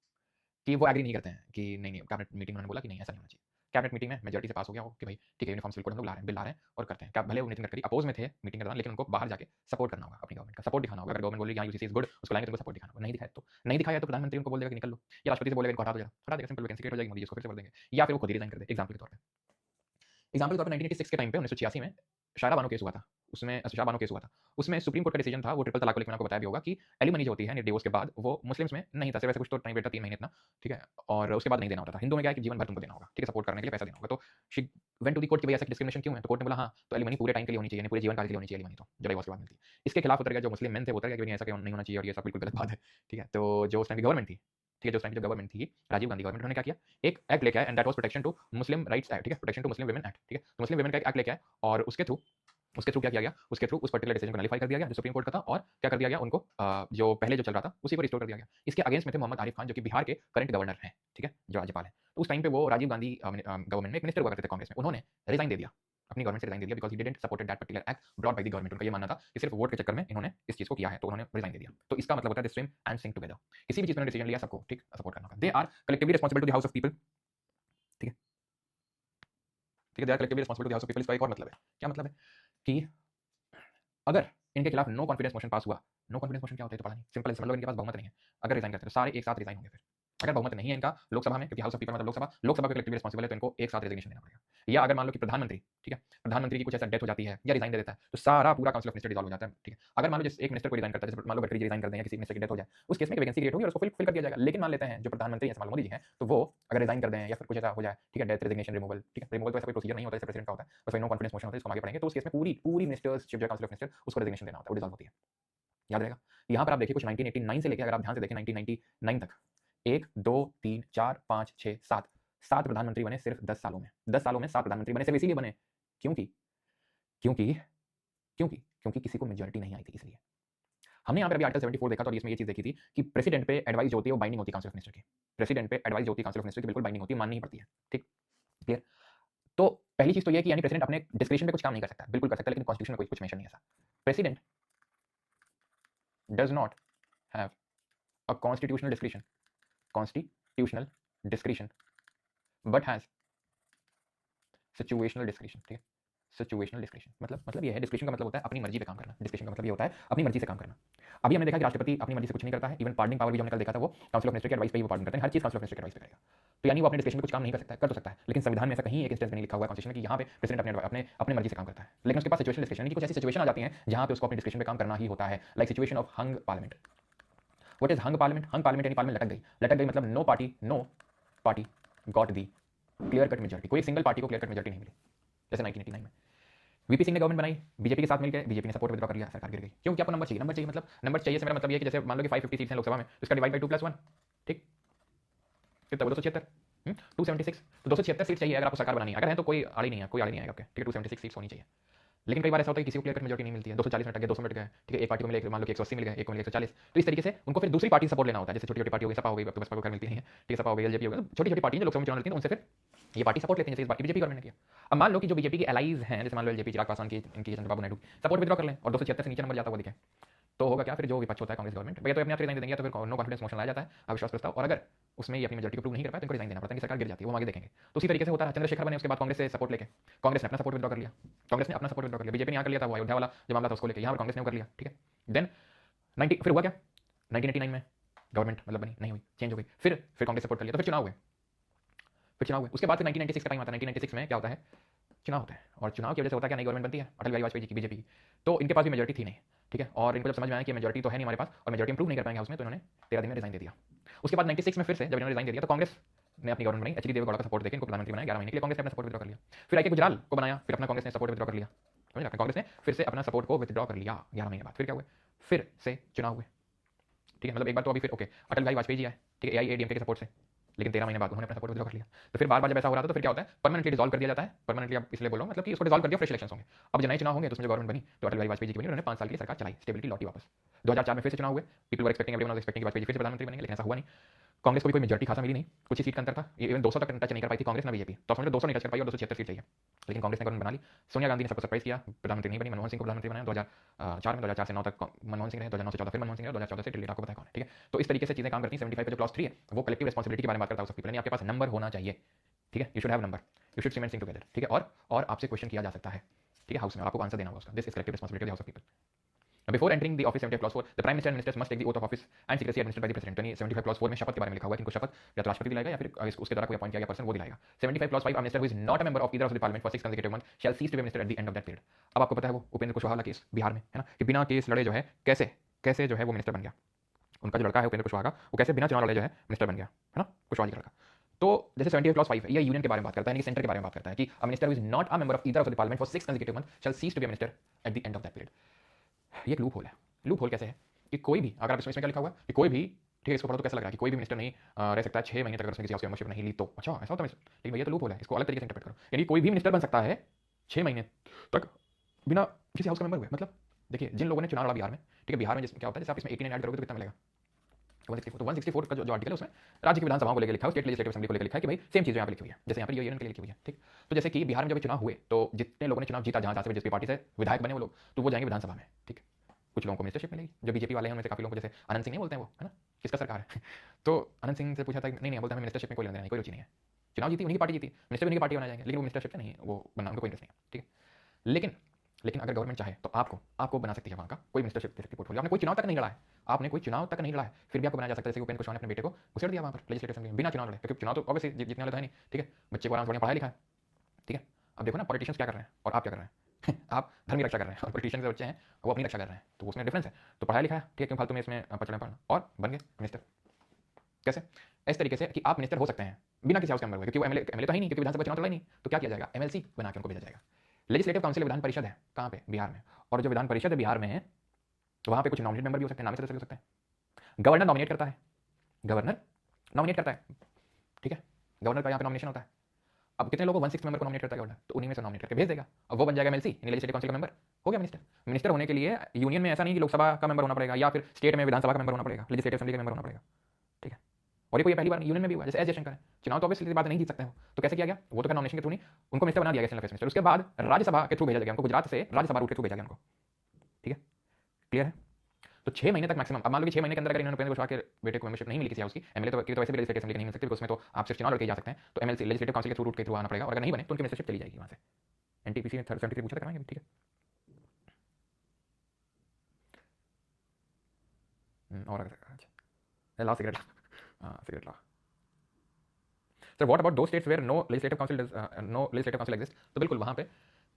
कि वो एग्री नहीं करते हैं कि नहीं कैबिनेट मीटिंग में उन्होंने बोला कि नहीं ऐसा नहीं होना चाहिए। कैबिनेट मीटिंग में मेजॉरिटी से पास हो गया हो कि भाई ठीक है यूनिफॉर्म सिविल कोड हम लोग ला रहे हैं, बिल ला रहे हैं और करते हैं। क्या भले वो नितिन गडकरी अपोज में थे मीटिंग के दौरान, लेकिन उनको बाहर जाके सपोर्ट करना होगा, अपनी गवर्नमेंट का सपोर्ट दिखाना होगा। अगर गवर्नमेंट बोले यहाँ यूसीसी इज गुड, उसको लाएंगे, तो उनको सपोर्ट दिखाना होगा। नहीं दिखाया तो नहीं दिखाया तो प्रधानमंत्री उनको बोल देगा कि निकल लो, या राष्ट्रपति से बोलेगा इनको हटा दो, हटा देगा, सिंपल वैकेंसी क्रिएट हो जाएगी, मोदी इसको फिर से बोल देंगे, या फिर वो खुद ही रिजाइन कर दे। एग्जांपल के तौर पे 1986 के टाइम पे 1986 में शायरा बानो केस हुआ था, उसमें शाह बानो केस हुआ था, उसमें सुप्रीम कोर्ट का डिसीजन था, वो ट्रिपल तलाक को लेकर मैंने आपको बताया भी होगा कि एलिमनी जो होती है डिवोर्स के बाद, वो मुस्लिम्स में नहीं था, सिर्फ ऐसे कुछ तो टाइम वेट था 3 महीने इतना, ठीक है, और उसके बाद नहीं देना होता था। हिंदू में क्या है कि जीवन भर तुमको देना होगा, ठीक है, सपोर्ट करने के लिए पैसा देना होगा। तो she went to the court कि भाई ऐसा डिस्क्रिमिनेशन क्यों है? तो कोर्ट ने बोला हाँ, तो एलिमनी पूरे टाइम के लिए होनी चाहिए, यानी पूरे जीवन काल के लिए होनी चाहिए एलिमनी, तो जो डिवोर्स के बाद मिलती है। इसके खिलाफ उतर गया जो मुस्लिम मेन थे, वो उतर गया कि नहीं ऐसा क्यों नहीं होना चाहिए और ये सब बिल्कुल गलत बात है, ठीक है। तो जो उस टाइम की गवर्नमेंट थी, ठीक है, जो उस टाइम की जो गवर्नमेंट थी राजीव गांधी गवर्नमेंट, उन्होंने क्या किया, एक एक्ट लेके आया, and that was protection to Muslim rights act, ठीक है, protection to Muslim women act, ठीक है। तो मुस्लिम वुमेन का एक एक्ट लेके आया और उसके थ्रू क्या किया गया, उसके थ्रू उस पर्टिकुलर डिसीजन को नलीफाई कर दिया गया जो सुप्रीम कोर्ट का था, और क्या कर दिया गया, उनको जो पहले जो चल रहा था उसी को रिस्टोर कर दिया गया। इसके अगेंस्ट में थे मोहम्मद आरिफ खान, जो कि बिहार के करंट गवर्नर हैं, ठीक है, जो राज्यपाल है। तो उस टाइम पे वो राजीव गांधी गवर्नमेंट में एक मिनिस्टर हुआ करते थे कांग्रेस में, उन्होंने रिजाइन दे दिया, अपनी गवर्नमेंट से रिजाइन दे दिया because he didn't supported that particular act brought by the government. उनका ये मानना था कि सिर्फ वोट के चक्कर में इन्होंने इस चीज को किया है, तो उन्होंने रिजाइन दे दिया। तो इसका मतलब होता है they swim and sink together. किसी भी चीज में डिसीजन लिया सबको ठीक सपोर्ट करना होगा। They are collectively responsible to the house of people. ठीक है, ठीक है, they are collectively responsible to the house of people. इसका एक और मतलब है, क्या मतलब है कि अगर इनके खिलाफ नो कॉन्फिडेंस मोशन पास हुआ, नो कॉन्फिडेंस मोशन क्या होता है तो पता नहीं, सिंपल समझ लो इनके पास बहुमत नहीं है, अगर रिजाइन करते हैं तो सारे एक साथ रिजाइन होंगे। फिर अगर बहुमत नहीं है इनका लोकसभा में, क्योंकि हाउस ऑफ पीपल मतलब लोकसभा, लोकसभा के कलेक्टिवली रिस्पांसिबल है, तो इनको एक साथ रेजिग्नेशन देना पड़ेगा। या अगर मान लो कि प्रधानमंत्री, ठीक है, प्रधानमंत्री की कुछ ऐसा डेथ हो जाती है या रिजाइन दे देता है, तो सारा पूरा काउंसिल ऑफ मिनिस्टर डिसॉल्व हो जाता है। ठीक है, अगर मान लो जिस एक मिनिस्टर को रिजाइन करता है, जैसे मान लो गडकरी जी रिजाइन कर दें या किसी मिनिस्टर की डेथ हो जाए, उस केस में वैकेंसी क्रिएट होगी और उसको फिल कर दिया जाएगा। लेकिन मान लेते हैं जो प्रधानमंत्री है मोदी जी हैं, तो वो अगर रिजाइन कर दें या फिर कुछ ऐसा हो जाए, ठीक है, डेथ रेजिग्नेशन रिमूवल, ठीक है, रिमूवल तो ऐसा कोई प्रोसीजर नहीं होता, जैसे प्रेसिडेंट का होता है, बस नो कॉन्फिडेंस मोशन होता है, इसको आगे पढ़ेंगे। तो उस केस में पूरी ministers, chief council of minister, उसको रेजिग्नेशन देना होता है, वो डिसॉल्व होती है, याद रहेगा। यहाँ पर आप देखिए कुछ 1989 से लेकर, अगर आप ध्यान से देखें 1999 तक 1 2 3 4 5 6 7 प्रधानमंत्री बने सिर्फ 10 सालों में। 10 सालों में 7 प्रधानमंत्री बने, सिर्फ इसीलिए बने क्योंकि क्योंकि क्योंकि क्योंकि किसी को मेजॉरिटी नहीं आई थी। इसलिए हमने यहाँ पर अभी आर्टिकल 74 देखा, तो इसमें ये चीज देखी थी कि प्रेसिडेंट पे एडवाइस जो होती है वो बाइंडिंग होती है काउंसिल ऑफ मिनिस्टर की। प्रेसिडेंट पे एडवाइस जो होती है काउंसिल ऑफ मिनिस्टर की बिल्कुल बाइंडिंग होती है, माननी ही पड़ती है। ठीक, क्लियर। तो पहली चीज तो ये कि यानी प्रेसिडेंट अपने डिस्क्रिप्शन पे कुछ काम नहीं कर सकता, बिल्कुल कर सकता है, लेकिन कॉन्स्टिट्यूशन में कोई कुछ मेंशन नहीं है ऐसा। President does not have a constitutional discretion but has situational discretion। ठीक है, सिचुएशनल डिस्क्रिप्शन मतलब ये है, डिस्क्रिप्शन का मतलब होता है अपनी मर्जी पे काम करना, डिस्क्रिप्शन का मतलब ये होता है अपनी मर्जी से काम करना। अभी हमने देखा कि राष्ट्रपति अपनी मर्जी से कुछ नहीं करता है, इवन पार्डनिंग पावर भी जो हमने कल देखा था वो काउंसिल ऑफ मिनिस्टर के एडवाइस पे ही वो पार्डन करते हैं, हर चीज काउंसिल ऑफ मिनिस्टर के एडवाइस पे करेगा। तो यानी वो अपने डिस्क्रिप्शन में कुछ काम नहीं कर सकता है, कर तो सकता है, लेकिन संविधान में ऐसा कहीं एक इंस्टेंस में नहीं लिखा हुआ है कॉन्स्टिट्यूशन में कि यहाँ पे प्रेसिडेंट अपने मर्जी से काम करता है। लेकिन उसके पास सिचुएशनल डिस्क्रिप्शन यानी कि कुछ ऐसी सिचुएशन आ जाती है जहाँ पे उसको अपने डिस्क्रिप्शन पे काम करना ही होता है, like situation of hung parliament. What is hung parliament? Hung parliament यानी पार्लियामेंट लटक गई मतलब no party got the clear cut majority, कोई सिंगल पार्टी को क्लियर कट मेजॉरिटी नहीं मिली। जैसे 1989 में वीपी सिंह ने गवर्नमेंट बनाई, बीजेपी के साथ मिलकर बीजेपी ने सपोर्ट विड्रॉ कर लिया, सरकार गिर गई। क्यों? क्या आपको नंबर चाहिए? नंबर चाहिए मतलब नंबर चाहिए से मेरा मतलब ये है कि जैसे मान लो कि 550 सीट्स हैं लोकसभा में, तो इसका डिवाइड बाय 2 + 1, ठीक, कितना हुआ? 276, 276, तो 276 सीट चाहिए अगर आपको सरकार बनानी है। अगर है तो कोई आड़ी नहीं है, कोई आड़ी नहीं आएगा आपके, ठीक है, 276 सीट्स होनी चाहिए। लेकिन कई बार ऐसा होता है कि किसी को क्लियर कट मेजॉरिटी नहीं मिलती है, 240 में अटक गए, 200 में अटक गए, ठीक है, एक पार्टी को मिले मान लो कि 180 मिल गए, एक को मिले 140, तो इस तरीके से उनको फिर दूसरी पार्टी सपोर्ट लेना होता है। जैसे छोटी छोटी पार्टी हो गई, सपा हो गई, अब तो बसपा को कर मिलती नहीं है, ठीक है, सपा हो गई, एलजेपी हो गई, छोटी छोटी पार्टी जो लोकसभा में चुनाव लड़ती है उनसे फिर ये पार्टी सपोर्ट लेती है, जैसे इस बार बीजेपी गवर्नमेंट ने किया। अब मान लो कि जो बीजेपी के एलाइज हैं, जैसे मान लो एलजेपी, चिराग पासवान की, इनकी चंद्रबाबू नायडू, सपोर्ट विड्रॉ कर लें और 276 से नीचे नंबर जाता हुआ दिखे, तो होगा क्या? फिर जो विपक्ष होता है कांग्रेस गवर्नमेंट, भैया तो अपने आप रिजाइन दे देंगे, तो फिर नो कॉन्फिडेंस मोशन लाया जाता है, अविश्वास प्रस्ताव, और अगर उसमें ये अपनी मेजॉरिटी को प्रूव नहीं कर पाए तो इनको रिजाइन देना पड़ता है, सरकार गिर जाती है, वो आगे देखेंगे। तो उसी तरीके से होता है। चंद्रशेखर बने, उसके बाद कांग्रेस से सपोर्ट लेके कांग्रेस ने अपना सपोर्ट विड्रॉ कर लिया, कांग्रेस ने अपना सपोर्ट विड्रॉ कर लिया, बीजेपी ने यहाँ कर लिया था, वो अयोध्या वाला जो मामला था उसको लेकर यहाँ पर कांग्रेस ने कर लिया, ठीक है। देन 90 फिर हुआ क्या? 1989 में गवर्नमेंट मतलब बनी नहीं हुई, चेंज हो गई, फिर कांग्रेस सपोर्ट कर लिया, तो फिर चुनाव हुए, उसके बाद फिर 1996 का टाइम आता है। 1996 में क्या होता है? चुनाव होते हैं, और चुनाव की वजह से होता है क्या? नई गवर्नमेंट बनती है अटल बिहारी वाजपेयी जी की, बीजेपी की। तो इनके पास भी मेजॉरिटी थी नहीं, ठीक है, और इनको जब समझ में आया कि मेजॉरिटी तो है नहीं हमारे पास और मेजॉरिटी इंप्रूव नहीं कर पाएंगे उसमें, तो इन्होंने 13 दिन में रिजाइन दे दिया। उसके बाद 96 में फिर से जब इन्होंने रिजाइन दे दिया तो कांग्रेस ने अपनी गवर्नमेंट बनाई, एचडी देवेगौड़ा का सपोर्ट देकर इनको प्रधानमंत्री बनाया, 11 महीने के लिए कांग्रेस ने अपना सपोर्ट विड्रॉ कर लिया। फिर आके गुजराल को बनाया, फिर अपना कांग्रेस ने सपोर्ट विड्रॉ कर लिया, समझ रहे? कांग्रेस ने फिर से अपना सपोर्ट को विड्रॉ कर लिया 11 महीने बाद। फिर क्या हुआ? फिर से चुनाव हुए, ठीक है, मतलब एक बार तो अभी फिर ओके अटल बिहारी वाजपेयी जी आए, ठीक है, एआईएडीएमके के सपोर्ट से, लेकिन 13 महीने बाद उन्होंने अपना सपोर्ट विड्रॉ कर लिया। तो फिर बार बार जब ऐसा हो रहा था तो फिर क्या होता है? परमानेंटली डिसॉल्व कर दिया जाता है। परमानेंटली अब इसलिए बोल रहा हूं मतलब कि उसको डिसॉल्व कर दिया, फ्रेश इलेक्शंस होंगे। अब जब नए चुनाव होंगे तो उसमें जो गवर्नमेंट बनी तो अटल बिहारी वाजपेयी जी की बनी, उन्होंने 5 साल के लिए सरकार चलाई, स्टेबिलिटी लौटी वापस। 2004 में फिर से चुनाव हुए, people were expecting, everyone was expecting Vajpayee ji फिर से प्रधानमंत्री बनेंगे, लेकिन ऐसा हुआ नहीं। कांग्रेस को भी कोई मेजॉरिटी खासा मिली नहीं, कुछ ही सीट का अंतर था, इवन 200 तक टच नहीं कर पाई थी कांग्रेस ना बीजेपी, तो समझ लो 200 नहीं टच कर पाई और 276 सीट चाहिए, लेकिन कांग्रेस ने गवर्नमेंट बना ली। सोनिया गांधी ने सबको सरप्राइज किया, प्रधानमंत्री नहीं बनी, मनमोहन सिंह को प्रधानमंत्री बनाया 2004 में, 2004 से 9 तक मनमोहन सिंह रहे, 2009 से 14 फिर मनमोहन सिंह रहे, 2014 से दिल्ली, आपको पता है कौन है, ठीक है। तो इस तरीके से चीजें काम करती हैं। 75 का जो क्लॉज 3 है वो कलेक्टिव रिस्पांसिबिलिटी के बारे में बात करता है, सबसे पहले आपके पास नंबर होना चाहिए, ठीक है, you should have number, you should cement Singh together, ठीक है, और आपसे क्वेश्चन किया जा सकता है, ठीक है, हाउस में आपको आंसर देना होगा उसका। This is collective responsibility of the house of people. Before entering the office, 75 clause 4, the prime minister and ministers must take the oath of office and secrecy administered by the president। तो 75 clause 4 में शपथ के बारे में लिखा हुआ है कि इनको शपथ या तो राष्ट्रपति दिलाएगा या फिर उसके द्वारा कोई अपॉइंट किया गया पर्सन वो दिलाएगा। 75 clause 5, a minister who is not a member of either of the parliament for 6 consecutive months shall cease to be a minister at the end of that period। अब आपको पता है वो उपेंद्र कुशवाहा वाला केस बिहार में है ना, कि बिना केस लड़े जो है कैसे जो है वो मिनिस्टर बन गया। उनका जो लड़का है उपेंद्र कुशवाहा का, वो कैसे बिना चुनाव लड़े जो है मिनिस्टर बन गया, है ना, कुशवाहा जी का लड़का। तो जैसे 75 clause 5 है, ये यूनियन के बारे में बात करता है, सेंटर के बारे में बात करता है कि a minister who is not a member of either of the parliament for 6 consecutive months shall cease to be a minister at the end of that period। ये एक लूप होल है। लूप होल कैसे है कि कोई भी, अगर आप इसमें क्या लिखा हुआ है कि कोई भी, ठीक है, इसको पढ़ो तो कैसा लग रहा है कि कोई भी मिनिस्टर नहीं रह सकता है 6 महीने तक अगर उसने किसी हाउस की मेंबरशिप नहीं ली तो। अच्छा ऐसा होता है, लेकिन भैया तो लूप होल है, इसको अलग तरीके से इंटरप्रेट करो। यानी कोई भी मिनिस्टर बन सकता है 6 महीने तक बिना किसी हाउस का मेंबर हुए। मतलब देखिए जिन लोगों ने चुनाव लड़ा बिहार में, ठीक है, बिहार में जिसमें क्या होता है, जैसे आप इसमें 89 ऐड करोगे तो कितना मिलेगा? 164 तो 164 का जो आर्टिकल है उसमें राज्य की विधानसभाओं को लेकर लिखा है, स्टेट लेजिस्लेटिव असेंबली को लेकर लिखा है कि भाई सेम चीज़ यहाँ पे लिखी हुई है, जैसे यहाँ पर यूनियन के लिए लिखी हुई है। ठीक, तो जैसे कि बिहार में जब चुनाव हुए तो जितने लोगों ने चुनाव जीता, जहाँ से जिसकी पार्टी से विधायक बने वो लोग, तो वो जाएंगे विधानसभा में। ठीक, कुछ लोगों को मिनिस्टरशिप मिलेगी, जो बीजेपी वाले हैं उनमें से काफी लोगों को, जैसे आनंद सिंह नहीं बोलते हैं वो, है ना, किसका सरकार है तो आनंद सिंह से पूछा था, नहीं नहीं बोलता हमें मिनिस्टरशिप में कोई लेना देना नहीं, कोई रुचि नहीं है, चुनाव जीती उन्हीं की पार्टी जीती, मिनिस्टर उन्हीं की पार्टी बना जाएंगे, लेकिन वो मिनिस्टरशिप से नहीं, वो बनना उनको कोई इंटरेस्ट नहीं है। ठीक है, लेकिन अगर गवर्नमेंट चाहे तो आपको बना सकती है, वहाँ का कोई मिनिस्टरशिप दे सकती है पोर्टफोलियो। आपने कोई चुनाव तक नहीं लड़ा है, आपने कोई चुनाव तक नहीं लड़ा है, फिर भी आपको बनाया जा सकता है। जैसे उपेंद्र कुशवाहा ने अपने बेटे को घुसेड़ दिया वहाँ पर लेजिस्लेटिव असेंबली में बिना चुनाव लड़े, क्योंकि चुनाव तो ऑब्वियसली जीतने वाले तो है नहीं। ठीक है, बच्चे को आराम से बढ़िया पढ़ाया लिखा है। ठीक है, अब देखो ना पॉलिटिशियंस क्या कर रहे हैं और आप क्या कर रहे हैं आप धर्म की रक्षा कर रहे हैं और पॉलिटिशियन के बच्चे हैं वो अपनी रक्षा कर रहे हैं, तो उसमें डिफरेंस है। तो पढ़ाया लिखा है, ठीक है, क्यों फालतू में इसमें पचड़े पड़ना, और बन गए मिनिस्टर। कैसे? इस तरीके से कि आप मिनिस्टर हो सकते हैं बिना किसी हाउस के मेंबर हुए, क्योंकि वो एमएलए तो है नहीं, क्योंकि विधानसभा चुनाव तो लड़ा ही नहीं, तो क्या किया जाएगा, एमएलसी बना के उनको भेजा जाएगा। लेजिस्लेटिव काउंसिल विधान परिषद है कहाँ पे, बिहार में, और जो विधान परिषद है बिहार में है, तो वहाँ पे कुछ नॉमिनेट मेंबर भी हो सकते हैं, नामी सदस्य हो सकते हैं। गवर्नर नॉमिनेट करता है, गवर्नर नॉमिनेट करता है। ठीक है, गवर्नर का यहाँ पे नॉमिनेशन होता है। अब कितने लोगों 1/6 मेंबर को नॉमिनेट करता है गवर्नर, तो उन्हीं में से नॉमिनेट करके भेज देगा, अब वो बन जाएगा एमएलसी, लेजिस्लेटिव काउंसिल का मेंबर, हो गया मिनिस्टर। मिनिस्टर होने के लिए यूनियन में ऐसा नहीं कि लोकसभा का मेंबर होना पड़ेगा या फिर स्टेट में विधानसभा का मेंबर होना पड़ेगा, लेजिस्लेटिव असेंबली का मेंबर होना पड़ेगा। ठीक है, और ये कोई पहली बार यूनियन में भी हुआ, जैसे एस जयशंकर है, चुनाव तो ऑब्वियसली बात नहीं जीत सकते हो, तो कैसे किया गया, वो तो नॉमिनेशन के थ्रू नहीं, उनको मिनिस्टर बना दिया गया, मिनिस्टर। उसके बाद राज्यसभा के थ्रू भेजा गया उनको, गुजरात से राज्यसभा रूट के थ्रू भेजा गया उनको। ठीक है, क्लियर है। तो 6 महीने तक मैक्सिमम, अब मान लो कि 6 महीने के अंदर अगर इन्होंने उपेंद्र कुशवाहा के बेटे को मेंबरशिप नहीं मिली किसी हाउस की, एमएलए तो वैसे भी लेजिस्लेटिव असेंबली नहीं मिल सकती, उसमें तो आप सिर्फ चुनाव लड़के जा सकते हैं, तो एमएलसी लेजिस्लेटिव काउंसिल के थ्रू रूट के थ्रू आना पड़ेगा, और अगर नहीं बने तो उनकी मिनिस्टरशिप चली जाएगी वहाँ से। एनटीपीसी ने 73 पूछा था, कराएंगे। ठीक है, और अच्छा लास्ट सिगरेट, हाँ cigarette law. Sir what about those states where no legislative council exist, तो बिल्कुल वहाँ पे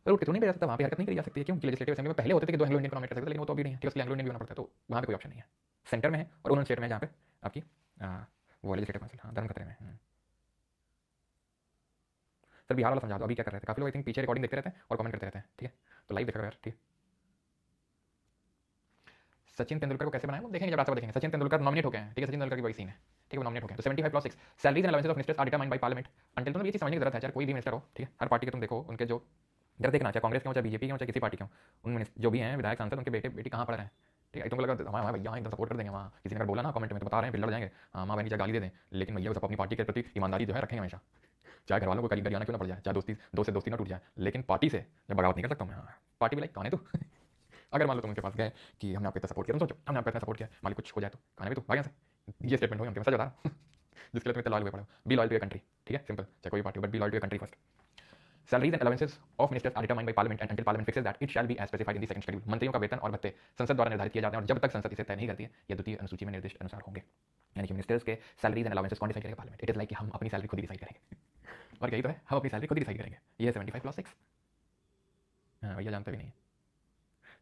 रूट के थ्रू नहीं भेजा सकता, वहाँ पे हरकत नहीं करी जा सकती है। क्यों? लेजिस्लेटिव असेंबली में पहले होते थे कि 2 एंग्लो इंडियन को नॉमिनेट कर सकते थे, लेकिन वो तो अभी नहीं है। ठीक है, उसके एंग्लो इंडियन भी होना पड़ता है, तो वहाँ पे कोई ऑप्शन नहीं है। सेंटर में है और उन स्टेट में जहाँ पे आपकी वो लेजिस्लेटिव काउंसिल, हाँ धर्म खतरे में। सर बिहार वाला समझा दो, अभी क्या कर रहे थे, काफी लोग आई थिंक पीछे रिकॉर्डिंग देखते रहते हैं और कमेंट करते रहते हैं। ठीक है, तो लाइव देखा करो यार। ठीक है, सचिन तेंदुलकर को कैसे बनाया वो देखेंगे जब रात को देखेंगे। सचिन तेंदुलकर नॉमिनेट हो गए हैं। ठीक है, सचिन तेंदुलकर की वही सीन है। ठीक है, वो नॉमिनेट हो गए। तो 75+6 salaries and allowances of ministers are determined by parliament until, तुम ये चीज समझने की जरूरत है, चाहे कोई भी मिनिस्टर हो। ठीक है, हर पार्टी के तुम देखो उनके जो जरा देखना, चाहे कांग्रेस के हो, चाहे बीजेपी के हो, चाहे किसी पार्टी के हो, उन जो भी हैं विधायक सांसद, उनके बेटे बेटी कहाँ पढ़ रहे हैं। ठीक है, तुमको लगा हमारे भैया एकदम सपोर्ट कर देंगे, वहाँ किसी ने अगर बोला ना कमेंट में तो बता रहे हैं फिर लड़ जाएंगे, हाँ माँ बहन की गाली दे दें, लेकिन भैया सब अपनी पार्टी के प्रति ईमानदारी जो है रखेंगे हमेशा, चाहे घर वालों को करीब गरियाना क्यों ना पड़ जाए, चाहे दोस्त से दोस्ती ना टूट जाए, लेकिन पार्टी से जब बगावत नहीं कर सकता मैं। हाँ, पार्टी भी लाइक कौन है तू अगर मान लो तुम उनके पास गए कि हमने आपको इतना सपोर्ट किया, तुम सोचो हमने आपको इतना सपोर्ट किया, मान लो कुछ हो जाए तो खाने भी तो भाग से, ये स्टेटमेंट हो उनके सच बता रहा हूँ जिसके लिए तुम इतना लॉयल हुए पड़े हो। Be loyal to your country. ठीक है, सिंपल, चाहे कोई पार्टी हो, but be loyal to your country first. Salaries and allowances of ministers are determined by parliament and until parliament fixes that it shall be as specified in the second schedule। मंत्रियों का वेतन और भत्ते संसद द्वारा निर्धारित किए जाते हैं और जब तक संसद इसे तय नहीं करती है या द्वितीय अनुसूची में निर्दिष्ट अनुसार होंगे। यानी कि मिनिस्टर्स के सैलरीज एंड अलाउंसेस कौन डिसाइड करेगा? पार्लियामेंट। इट इज लाइक कि हम अपनी सैलरी खुद ही डिसाइड करेंगे और यही तो है, हम अपनी सैलरी खुद ही डिसाइड करेंगे। ये 75+6। हाँ भैया जानते भी नहीं है।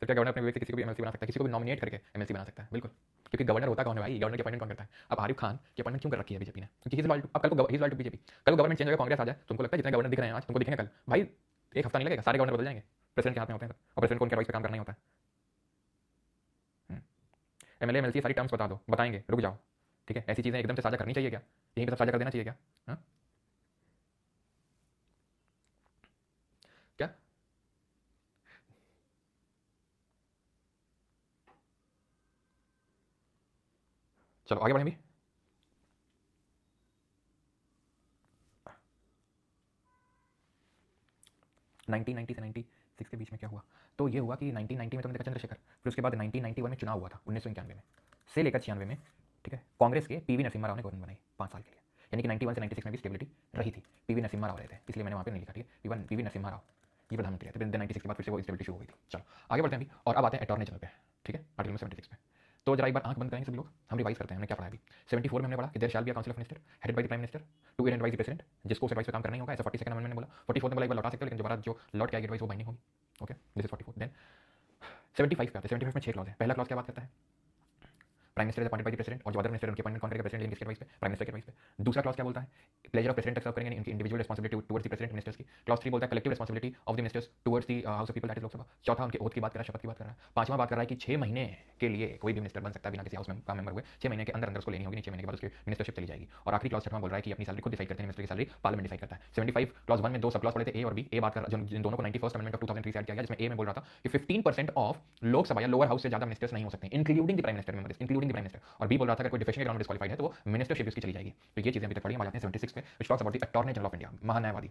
तो क्या गवर्नर अपने विवेक से किसी को भी एमएलसी बना सकता है, किसी को भी नॉमिनेट करके एमएलसी बना सकता है? बिल्कुल, क्योंकि गवर्नर होता कौन है भाई? गवर्नर की अपॉइंटमेंट कौन करता है? अब आरिफ खान की अपॉइंटमेंट क्यों कर रखी है बीजेपी ने? क्योंकि ही इज लॉयल टू, अब कल को he is loyal to BJP, कल को गवर्नमेंट चेंज होगा, कांग्रेस आ जाए, तुमको लगता है जितने गवर्नर दिख रहे हैं आज तुमको दिखेंगे कल? भाई एक हफ्ता नहीं लगेगा, सारे गवर्नर बदल जाएंगे, प्रेसिडेंट के हाथ में होते हैं और प्रेसिडेंट को उनके एडवाइस पे काम करना ही होता है। एमएलए एमएलसी सारी टर्म्स बता दो, बताएंगे, रुक जाओ। ठीक है, ऐसी चीजें एकदम से साझा करनी चाहिए क्या? यहीं पे सब साझा कर देना चाहिए क्या? हाँ क्या? चलो आगे बढ़ें भी। नाइनटीन 90 से 96 के बीच में क्या हुआ? तो ये हुआ कि 1990 में तुमने देखा चंद्रशेखर, फिर उसके बाद 1991 में चुनाव हुआ था, 1991 में से लेकर 96 में। ठीक है, कांग्रेस के पीवी नरसिम्हा राव ने गवर्नमेंट बनाई 5 साल के लिए, यानी कि 91 से 96 में भी स्टेबिलिटी रही थी। पीवी नरसिम्हा राव रहे थे, इसलिए मैंने वहाँ पे नहीं लिखा। ठीक है, पीवी नरसिम्हा राव ये प्रधानमंत्री थे। 96 के बाद फिर से वो स्टेबिलिटी शुरू हुई थी। चलो आगे बढ़ते हैं अभी, और अब आते हैं अटॉर्नी जनरल पे। ठीक है, आर्टिकल 76 पे। तो जरा एक बार आंख बंद करेंगे सभी लोग, हम रिवाइज करते हैं हमने क्या पढ़ा अभी। 74 में हमने पढ़ा कि there shall be a council of minister headed by the prime minister to and by the president, जिसको उस एडवाइस पे काम करना ही होगा, ऐसा 42nd अमेंडमेंट ने बोला। 44 में बोला एक बार लौटा सकते हो, लेकिन दोबारा जो लौट के आएगी एडवाइस वो बाइंडिंग होगी। Okay, this is 44। देन 75 पे आते हैं। 75 में 6 क्लॉज है। पहला क्लॉज क्या बात करता है? Prime minister is appointed by the president, और जो अदर मिनिस्टर उनकी अपॉइंटमेंट कौन करेगा? प्रेसिडेंट, लेकिन किसके एडवाइस पे? प्राइम मिनिस्टर के एडवाइस पे। दूसरा क्लॉज क्या बोलता है? प्लेजर ऑफ प्रेसिडेंट तक सर्व करेंगे, इनकी individual responsibility towards the president ministers की। क्लॉज 3 बोलता है collective responsibility of the ministers towards the house of people that is Lok Sabha. चौथा उनके ओथ की बात कर रहा है, शपथ की बात कर रहा है। पांचवा बात कर रहा है कि 6 महीने के लिए कोई भी मिनिस्टर बन सकता है बिना किसी हाउस में का मेंबर हुए, 6 महीने के अंदर अंदर उसको लेनी होगी, नहीं 6 महीने के बाद उसकी मिनिस्टरशिप चली जाएगी। और आखिरी क्लॉज 6वां बोल रहा है कि अपनी सैलरी खुद डिसाइड करते हैं, मिनिस्टर की सैलरी पार्लियामेंट डिसाइड करता है। 75 क्लॉज 1 में दो सब क्लॉज पड़े थे, ए और बी। ए बात कर जिन दोनों को 91st अमेंडमेंट ऑफ 2003 से ऐड किया गया, जिसमें ए में बोल रहा था कि 15% ऑफ लोकसभा या लोअर हाउस से ज्यादा मिनिस्टर्स नहीं हो सकते, including the prime minister, including the prime minister. और बी बोल रहा था अगर कोई डिफेक्शन के ग्राउंड डिस्क्वालीफाइड है तो वो मिनिस्टरशिप उसकी चली जाएगी। तो ये चीजें अभी तक पढ़ी, हम आ जाते हैं 76 पे, which talks about the attorney general of India, महान्यायवादी।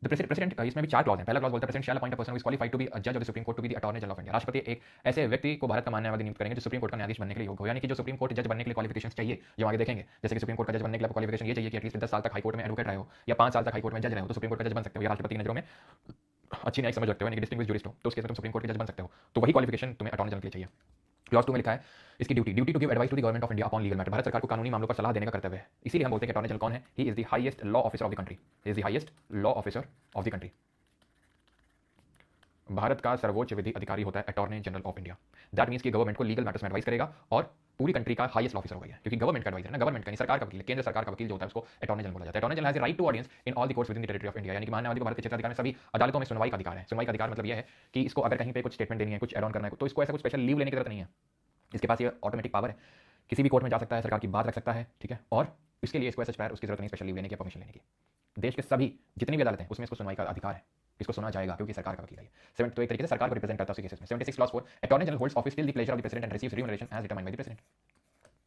द प्रेसिडेंट, इसमें भी 4 क्लॉज हैं। पहला क्लॉज बोलता है president shall appoint a person who is qualified to be a जज of the supreme court to be the attorney general of India. राष्ट्रपति एक ऐसे व्यक्ति को भारत का महान्यायवादी नियुक्त करेंगे जो सुप्रीम कोर्ट का न्यायाधीश बनने के लिए योग्य हो, यानी कि जो सुप्रीम कोर्ट जज बनने के लिए क्वालिफिकेशंस चाहिए, जो आगे देखेंगे। जैसे कि सुप्रीम कोर्ट का जज बनने के लिए क्वालिफिकेशन ये चाहिए कि एटलीस्ट 10 साल तक हाई कोर्ट में एडवोकेट रहे हो या 5 साल तक हाई कोर्ट में जज रहे हो, तो सुप्रीम कोर्ट का जज बन सकते हो, या राष्ट्रपति की नजरों में अच्छी न्यायिक समझ रखते हो, यानी कि डिस्टिंग्विश्ड जूरिस्ट हो, तो उस केस में तुम सुप्रीम कोर्ट के जज बन सकते हो। तो वही क्वालिफिकेशन तुम्हें अटॉर्नी जनरल के लिए चाहिए। क्लॉज 2 में लिखा है इसकी duty to give advice to the government of India upon legal matter, Bharat सरकार को कानूनी मामलों पर सलाह देने का कर्तव्य है। इसीलिए हम बोलते हैं कि अटॉर्नी जनरल कौन है, ही is the highest law officer of the country, he is the highest law officer of the country. Bharat का सर्वोच्च विधि अधिकारी होता है attorney general of India. That means कि गवर्नमेंट को लीगल मैटर्स में एडवाइस करेगा और पूरी कंट्री का हाईएस्ट ऑफिसर होगा, क्योंकि गवर्नमेंट का एडवाइजर है ना, गवर्नमेंट का नहीं, सरकार का वकील, केंद्र सरकार का वकील जो होता है उसको अटॉर्नी जनरल बोला जाता है। Attorney general has the right to audience in all the courts with in the territory of India, यानी कि महान्यायवादी को भारत के क्षेत्राधिकार में सभी अदालतों में सुनवाई का अधिकार है। सुनवाई का अधिकार मतलब यह है कि इसको अगर कहीं पे कुछ स्टेटमेंट देनी है, कुछ एड ऑन करना है, तो इसको ऐसा कुछ स्पेशल लीव लेने की जरूरत नहीं है। इसके पास ये ऑटोमेटिक पावर है, किसी भी कोर्ट में जा सकता है, सरकार की बात रख सकता है, ठीक है। और इसके लिए इसको ऐसा उसकी जरूरत नहीं स्पेशल लीव लेने की, परमिशन लेने की। देश के सभी जितनी भी अदालतें हैं उसमें इसको सुनवाई का अधिकार है, इसको सुना जाएगा क्योंकि सरकार का वकील है। 7 तो एक तरीके से सरकार को रिप्रेजेंट करता है उसी केसेस में। 76 clause 4 attorney general holds office till the pleasure of the president and receives remuneration as determined by the president.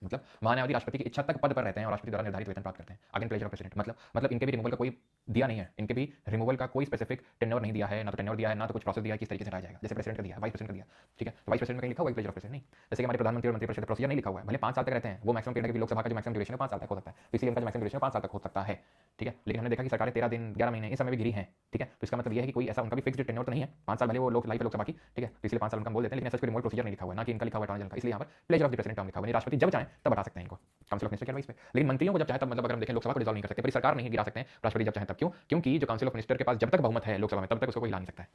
मतलब महान्यायवादी राष्ट्रपति की इच्छा तक पद पर रहते हैं और राष्ट्रपति द्वारा निर्धारित वेतन प्राप्त करते हैं। अगेन प्लेजर ऑफ प्रेसिडेंट मतलब इनके भी रिमूवल का कोई दिया नहीं है, इनके भी रिमूवल का कोई स्पेसिफिक टेन्योर नहीं दिया है, ना तो टेन्योर दिया है, ना तो कुछ प्रोसेस दिया है किस तरीके से हटाया जाएगा। जैसे प्रेसिडेंट का दिया है, वाइस प्रेसिडेंट का दिया, ठीक है। तो वाइस प्रेसिडेंट में कहीं लिखा हुआ है प्लेजर ऑफ प्रेसिडेंट नहीं। जैसे कि हमारे प्रधानमंत्री और मंत्रिपरिषद प्रोसीजर नहीं लिखा हुआ है, भले 5 साल तक रहते हैं, वो मैक्सिमम पीरियड है कि लोकसभा का जो मैक्सिमम ड्यूरेशन है 5 साल तक हो सकता है, तो इसलिए उनका जो मैक्सिमम ड्यूरेशन 5 साल तक हो सकता है, ठीक है। लेकिन हमने देखा कि सरकारें 13 दिन 11 महीने इस समय भी गिरी है, ठीक है। तो इसका मतलब यह है कि कोई ऐसा उनका भी फिक्स्ड टेन्योर तो नहीं है, 5 साल भले वो लोग लाइफ है लोकसभा की, ठीक है। तो इसलिए 5 साल उनका बोल देते हैं, लेकिन ऐसा कोई रिमूवल प्रोसीजर नहीं लिखा हुआ है, ना कि इनका लिखा हुआ है अटॉर्नी जनरल का, इसलिए यहाँ पर pleasure of the president term लिखा हुआ है। राष्ट्रपति जब चाहे तब हटा सकते हैं इनको काउंसिल ऑफ मिनिस्टर के एडवाइस पे, लेकिन मंत्रियों को जब चाहे तब, मतलब अगर हम देखें लोकसभा को डिसॉल्व नहीं कर सकते, पूरी सरकार नहीं गिरा सकते हैं, राष्ट्रपति जब चाहे तब। क्यों? क्योंकि जो काउंसिल ऑफ मिनिस्टर के पास जब तक बहुमत है लोकसभा में तब तक उसको कोई हिला नहीं सकता है,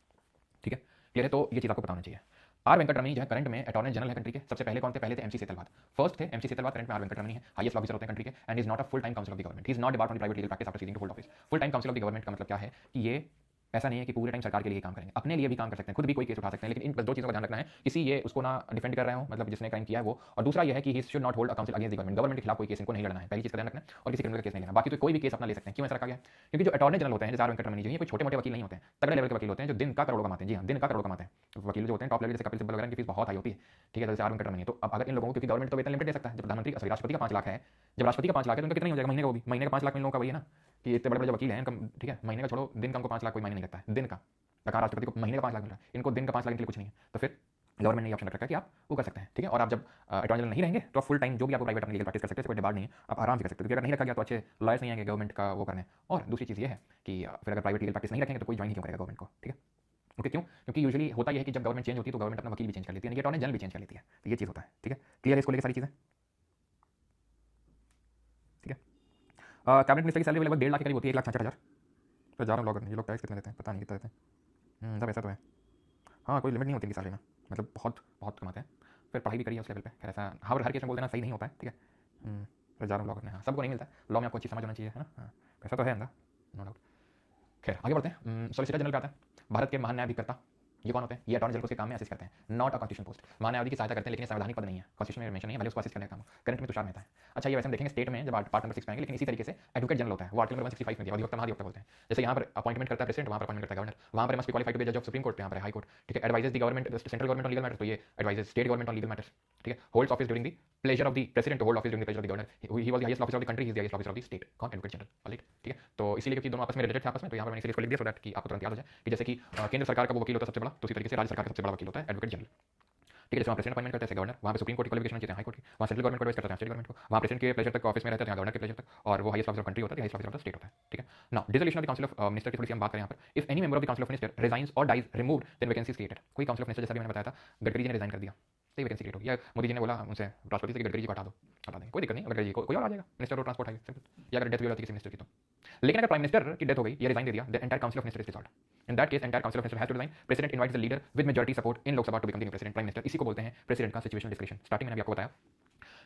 ठीक है। क्लियर है? तो ये चीज आपको पता होना चाहिए। आर वेंकटरमणी जो है करंट में अटॉर्नी जनरल है कंट्री के। सबसे पहले कौन थे? पहले थे एमसी सेतलवाद, फर्स्ट थे एमसी सेतलवाद, करंट में आर वेंकटरमणी है, हाईएस्ट ऑफिसर होते हैं कंट्री के, and is not a full time council of the government, he is not debarred from the private legal practice after ceasing to hold office. Full time council of the government का मतलब क्या है कि ये ऐसा नहीं है कि पूरे टाइम सरकार के लिए काम करेंगे, अपने लिए भी काम कर सकते हैं, खुद भी कोई केस उठा सकते हैं, लेकिन इन बस 2 चीज़ों का ध्यान रखना है, किसी ये उसको ना डिफेंड कर रहे हो, मतलब जिसने क्राइम किया है वो, और दूसरा ये है कि he should not hold a council against the government, government के खिलाफ कोई केस इनको नहीं लड़ना है, पहली चीज़ का ध्यान रखना है, और किसी क्रिमिनल का केस नहीं लेना। बाकी तो कोई भी केस अपना ले सकते हैं। क्यों ऐसा रखा गया? क्योंकि जो अटॉर्नी जनरल होते हैं जैसे आर वेंकटरमणी जी, ये कोई छोटे मोटे वकील नहीं होते हैं, तगड़े लेवल के वकील होते हैं जो दिन का करोड़ों कमाते हैं। जी हाँ, दिन का करोड़ों कमाते हैं। तो वकील जो होते हैं टॉप लेवल, जैसे कपिल सिब्बल वगैरह, इनकी फीस बहुत हाई होती है, ठीक है। जैसे आर वेंकटरमणी, तो अब अगर इन लोगों को, क्योंकि गवर्नमेंट तो वेतन लिमिटेड दे सकता है, जब प्रधानमंत्री सॉरी राष्ट्रपति का 5 लाख है, जब राष्ट्रपति का 5 लाख है तो उनका कितना हो जाएगा महीने का? वो भी महीने का 5 लाख इन लोगों का वही है ना, कि इतने बड़े बड़े वकील हैं इनका, ठीक है। महीने का छोड़ो, दिन का उनको 5 लाख कोई मायने नहीं करता है, दिन का। कहा राष्ट्रपति को महीने का 5 लाख मिल रहा है, इनको दिन का 5 लाख के लिए कुछ नहीं है, तो फिर गवर्नमेंट ने ये ऑप्शन रखा है कि आप वो कर सकते हैं, ठीक है। और आप जब अटॉर्नी जनरल नहीं रहेंगे तो आप फुल टाइम जो भी आपको प्राइवेट अपनी लीगल प्रैक्टिस कर सकते हैं, कोई डिमांड नहीं है, आप आराम से कर सकते हो। क्योंकि अगर नहीं रखा गया तो अच्छे लॉयर्स नहीं आएंगे गवर्नमेंट का वो करने। और दूसरी चीज़ ये है कि फिर अगर प्राइवेट लीगल प्रैक्टिस नहीं रखेंगे तो कोई ज्वाइन क्यों करेगा गवर्नमेंट को, ठीक है। ओके, क्यों? क्योंकि यूजुअली होता यह है कि जब गवर्नमेंट चेंज होती है तो गवर्नमेंट अपना वकील भी चेंज कर लेती है, यानी कि अटॉर्नी जनरल भी चेंज कर लेती है, तो ये चीज़ होता है, ठीक है। क्लियर है इसको लेकर सारी चीज़ें, ठीक है। कैबिनेट मिनिस्टर की सैलरी लगभग 1.5 लाख के करीब होती है, 1,66,000। तो जा रहा हूँ लॉगर, ये लोग टैक्स कितने देते हैं पता नहीं, कितना देते हैं, तब ऐसा तो है। हाँ, कोई लिमिट नहीं होती इनकी सैलरी में, मतलब बहुत बहुत कमाते हैं। फिर पढ़ाई भी करिए उस लेवल पे, खैर ऐसा हर केस में बोल देना सही नहीं होता है, ठीक है। तो जा रहा हूँ लॉ करने। हाँ, सबको नहीं मिलता है लॉ में, आपको अच्छी समझ होना चाहिए, है ना। हाँ, पैसा तो है अंदर, नो डाउट। खैर आगे बढ़ते हैं। सॉलिसिटर जनरल पे आता है, भारत के महान्यायाधिकर्ता ये कौन होते हैं? ये अटॉर्नी जनरल को उसके काम में असिस्ट करते हैं, नॉट अ कॉन्स्टिट्यूशन पोस्ट। महान्यायाधीश की सहायता करते हैं लेकिन संवैधानिक पद नहीं है, कॉन्स्टिट्यूशन में मेंशन नहीं है, भले उसको असिस्ट करने का काम। करंट में तुषार मेहता है। अच्छा, ये वैसे हम देखेंगे स्टेट में जब पार्ट नंबर 6 पे आएंगे, लेकिन इसी तरीके से एडवोकेट जनरल होता है, वो आर्टिकल नंबर 165 में दिया, अधिवक्ता महाधिवक्ता बोलते हैं। जैसे यहाँ पर अपॉइंटमेंट करता है प्रेसिडेंट, वहाँ पर अपॉइंटमेंट करता है गवर्नर, वहाँ पर must be qualified to be जज ऑफ सुप्रीम कोर्ट, यहाँ पर हाई कोर्ट, ठीक है। Advises the government, central government on legal matters, तो ये advises state government on legal matters, ठीक है। Holds office during the pleasure of the president, hold office during the pleasure of the governor, he was the highest officer of the country, he is the highest officer of the state, कौन? एडवोकेट जनरल, ऑलराइट, ठीक है। तो इसीलिए क्योंकि दोनों आपस में रिलेटेड थे आपस में, तो यहाँ पर मैंने इसीलिए इसको लिख दिया सो दैट कि आपको तुरंत याद हो जाए कि जैसे कि केंद्र सरकार का वो वकील होता है सबसे बड़ा, तो उसी तरीके से राज्य सरकार का सबसे बड़ा वकील होता है एडवोकेट जनरल, ठीक है। जैसे वहाँ प्रेसिडेंट अपॉइंटमेंट करते हैं गवर्नर, वहाँ पे सुप्रीम कोर्ट की क्वालिफिकेशन चाहिए हाई कोर्ट की, वहाँ सेंट्रल गवर्नमेंट को एडवाइस करता है स्टेट गवर्नमेंट को, वहाँ प्रेसिडेंट के प्लेजर तक ऑफिस में रहते हैं, गवर्नर के प्लेजर तक, और वो हाईएस्ट ऑफिसर ऑफ कंट्री होता है, highest officer of the state होता है, ठीक है ना। Dissolution of the council of minister की थोड़ी सी हम बात करें यहाँ पर, if any member of the council of minister resigns और dies removed then vacancy is created. कोई काउंसिल ऑफ मिनिस्टर, जैसा कि मैंने बताया था, गडकरी जी ने रिजाइन कर दिया तो वैकेंसी क्रिएट होगी, या मोदी जी ने बोला उनसे राष्ट्रपति से गडकरी जी को हटा दो, हटा देंगे, कोई दिक्कत नहीं, गडकरी जी कोई और आ जाएगा minister of transport highway, simple. या अगर डेथ हुई होती किसी मिनिस्टर की तो। लेकिन अगर प्राइम मिनिस्टर की डेथ हो गई या रिजाइन दे दिया, the entire council of minister is dissolved. In that case entire council of minister has to resign, president invites the leader with majority support in Lok Sabha to become the new president, prime minister. इसी को बोलते हैं प्रेसिडेंट का सिचुएशनल डिस्क्रिप्शन। स्टार्टिंग में मैंने आपको बताया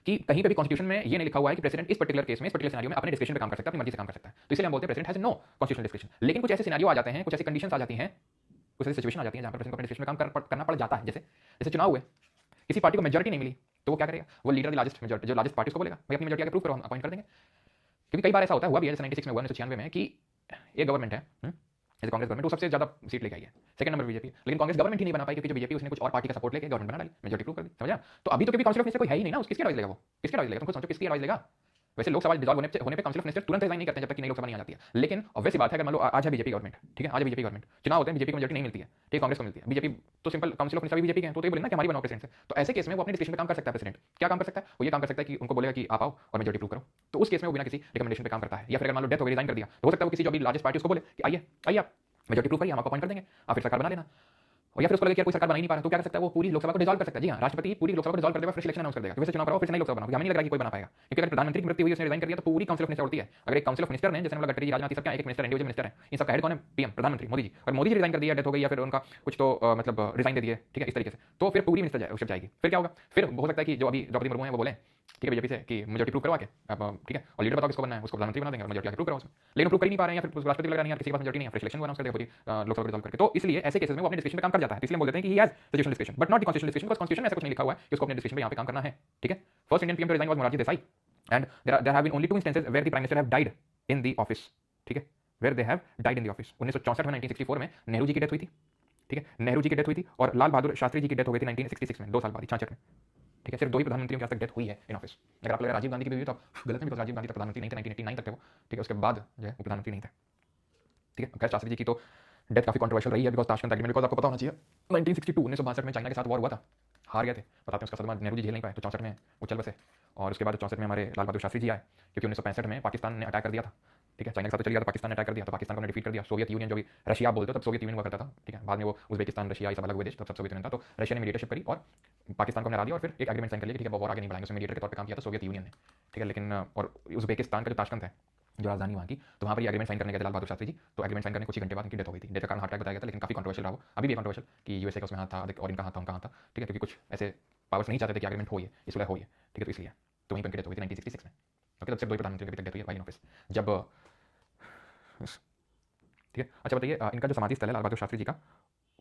कि कहीं पे भी कॉन्स्टिट्यूशन में ये नहीं लिखा हुआ है कि प्रेसिडेंट इस पर्टिकुलर केस में, इस पर्टिकुलर सिनेरियो में अपने डिस्क्रिप्शन पे काम कर सकता है, अपनी मर्जी से काम कर सकता है। तो इसलिए हम बोलते हैं president has no constitutional description. लेकिन कुछ ऐसे सिनेरियो आ जाते हैं, कुछ ऐसी कंडीशंस आ जाती हैं, कुछ ऐसी सिचुएशन आ जाती है जहां पर प्रेसिडेंट को अपने डिस्क्रिप्शन में काम करना पड़ जाता है। जैसे चुनाव हुए, किसी पार्टी को मेजॉरिटी नहीं मिली, तो वो क्या करेगा? वो लीडर लार्जेस्ट मेजॉरिटी, जो लार्जेस्ट पार्टी को बोलेगा भाई अपनी मेजॉरिटी आके प्रूव करो, हम अपॉइंट कर देंगे। क्योंकि कई बार ऐसा होता है, हुआ भी है, जैसे 96 में हुआ, 1996 में, कि एक गवर्नमेंट है, जैसे कांग्रेस गवर्नमेंट, वो सबसे ज्यादा सीट लेके आई है, सेकंड नंबर बीजेपी, लेकिन कांग्रेस गवर्नमेंट ही नहीं बना पाई क्योंकि जो बीजेपी उसने कुछ और पार्टी का सपोर्ट लेके गवर्नमेंट बना डाली, मेजॉरिटी प्रूव कर दी। समझा? तो अभी तो कभी काउंसिल ऑफ मिनिस्टर कोई है ही नहीं ना, उसकी किसकी एडवाइस लेगा? वो किसकी एडवाइस लेगा? तुम खुद सोचो किसकी एडवाइस लेगा? वैसे लोकसभा डिसॉल्व होने पे काउंसिल ऑफ मिनिस्टर तुरंत रिजाइन नहीं करते हैं जब तक कि नई लोकसभा नहीं आ जाती है। लेकिन ऑब्वियस सी बात है, अगर मान लो आज है बीजेपी गवर्नमेंट, ठीक है, आज है बीजेपी गवर्नमेंट, चुनाव होते हैं, बीजेपी को मेजॉरिटी नहीं मिलती है, ठीक है, कांग्रेस को मिलती है, बीजेपी तो सिंपल काउंसिल ऑफ मिनिस्टर भी बीजेपी के हैं, तो ये बोले ना कि हमारी बनाओ प्रेसिडेंट से। तो ऐसे केस में वो अपने डिस्क्रिप्शन पे काम कर सकता है। प्रेसिडेंट क्या काम कर सकता है? वो ये काम कर सकता है कि उनको बोलेगा कि आप आओ और मेजॉरिटी प्रूव करो। तो उस केस में वो बिना किसी रिकमेंडेशन पे काम करता है। या फिर अगर मान लो डेथ हो गई, रिजाइन कर दिया, तो हो सकता है वो किसी जो अभी लार्जेस्ट पार्टी उसको बोले कि आइए आइए आप मेजॉरिटी प्रूव करिए, हम आपको अपॉइंट कर देंगे, आप फिर सरकार बना लेना। और या फिर उसको लगे कि कोई सरकार बना ही नहीं पा रहा, तो क्या कर सकता है? वो पूरी लोकसभा को डिसॉल्व कर सकता है। जी हां, राष्ट्रपति पूरी लोकसभा को डिसॉल्व कर देगा, फिर इलेक्शन अनाउंस कर देगा, फिर से चुनाव कराओ, फिर से नई लोकसभा बनाओ। हमें नहीं लग रहा कि कोई बना पाएगा, क्योंकि अगर प्रधानमंत्री की मृत्यु हुई, उसने रिजाइन कर दिया, तो पूरी काउंसिल ऑफ मिनिस्टर उड़ती है। अगर एक काउंसिल ऑफ मिनिस्टर ने, जैसे मतलब गडकरी जी, राजनाथ, सब क्या एक मिनिस्टर, इंडिविजुअल मिनिस्टर है, इन सब का हेड कौन है? पीएम, प्रधानमंत्री मोदी जी। और मोदी जी रिजाइन कर दिया, डेथ हो गई, या फिर उनका कुछ तो मतलब रिजाइन दे दिए, ठीक है, इस तरीके से, तो फिर पूरी मिनिस्टर उसके जाएगी। फिर क्या होगा? फिर हो सकता है कि जो अभी द्रौपदी मुर्मू है वो बोले, ठीक है, बीजेपी से कि मेजॉरिटी प्रूव करवा के अब, ठीक है, और लीडर बताओ किसको बनना है, उसको प्रधानमंत्री बना देंगे और मेजॉरिटी आके प्रूव कराओ उसमें। लेकिन प्रूव कर ही नहीं पा रहे हैं, या फिर राष्ट्रपति लग रहा है यार किसी के पास मेजॉरिटी नहीं है, फिर इलेक्शन अनाउंस कर देगा पूरी लोकसभा रिजॉल्व करके। तो इसलिए ऐसे केसेस में वो अपने डिस्क्रिप्शन पे काम कर जाता है। इसलिए हम बोलते हैं कि he has situational description but not the constitutional description, because constitution में ऐसा कुछ नहीं लिखा हुआ है कि उसको अपने डिस्क्रिप्शन पे यहाँ पे काम करना है। ठीक है, first Indian PM to resign was Morarji Desai, and there have been only 2 instances where the prime minister have died in the office. ठीक है, where they have died in the office. 1964 में, 1964 में नेहरू जी की डेथ हुई थी। ठीक है, नेहरू जी की डेथ हुई थी, और लाल बहादुर शास्त्री जी की डेथ हो गई थी 1966 में, 2 साल बाद, 66 में। ठीक है, सिर्फ 2 ही प्रधानमंत्रियों की आज तक डेथ हुई है इन ऑफिस। अगर आप लोग राजीव गांधी की भी हुई तो आप गलत नहीं, बिकॉज़ राजीव गांधी तक प्रधानमंत्री नहीं थे, 1989 तक थे वो। ठीक है, उसके बाद जो है वो प्रधानमंत्री नहीं थे। ठीक है, खैर शास्त्री जी की तो डेथ काफी कंट्रोवर्शियल रही है, बिकॉज़ ताशकंद एग्रीमेंट, बिकॉज़ आपको पता होना चाहिए 1962 1962 में चाइना के साथ वॉर हुआ था, हार गए थे, बताते हैं उसका सदमा नेहरू जी झेल नहीं पाए, तो 64 में वो चल बसे। और उसके बाद 64 में हमारे लाल बहादुर शास्त्री जी आए, क्योंकि 1965 में पाकिस्तान ने अटैक कर दिया था। ठीक है, चाइना के साथ तो चल गया था, पाकिस्तान ने अटैक कर दिया, तो पाकिस्तान को डिफीट कर दिया। सोवियत यूनियन, जो भी रशिया बोलते हो, तब सोवियत यूनियन हुआ करता था। ठीक है, बाद में वो उज्बेकिस्तान, रशिया, ये सब अलग हुए देश, तब सब सोवियत यूनियन था। तो रशिया ने मीडिएटरशिप करी और पाकिस्तान को हरा दिया, और फिर एक एग्रीमेंट साइन कर लिया कि ठीक है वो और आगे नहीं बढ़ाएंगे। उसमें मीडिएटर के तौर पे काम किया था सोवियत यूनियन ने। ठीक है, लेकिन और उज्बेकिस्तान का जो ताशकंद है, जो राजधानी वहाँ की, तो वहाँ पर ये एग्रीमेंट साइन करने गए थे लाल बहादुर शास्त्री जी। तो एग्रीमेंट साइन करने कुछ ही घंटे बाद उनकी डेथ हो गई थी। डेथ का कारण हार्ट अटैक बताया गया था, लेकिन काफी कंट्रोवर्शियल रहा वो, अभी भी कंट्रोवर्शियल, कि यूएसए का उसमें हाथ था और इनका हाथ था, उनका हाथ था। ठीक है, क्योंकि कुछ ऐसे पावर्स नहीं चाहते थे कि एग्रीमेंट हो, ये इसलिए हो ये। ठीक है, तो इसलिए तो वहीं पर डेथ हो गई थी 1966 में। ओके, तब से 2 प्रधानमंत्री की डेथ हुई है वाइन ऑफिस जब। ठीक है, अच्छा बताइए, इनका जो समाधि स्थल है लाल बहादुर शास्त्री जी का,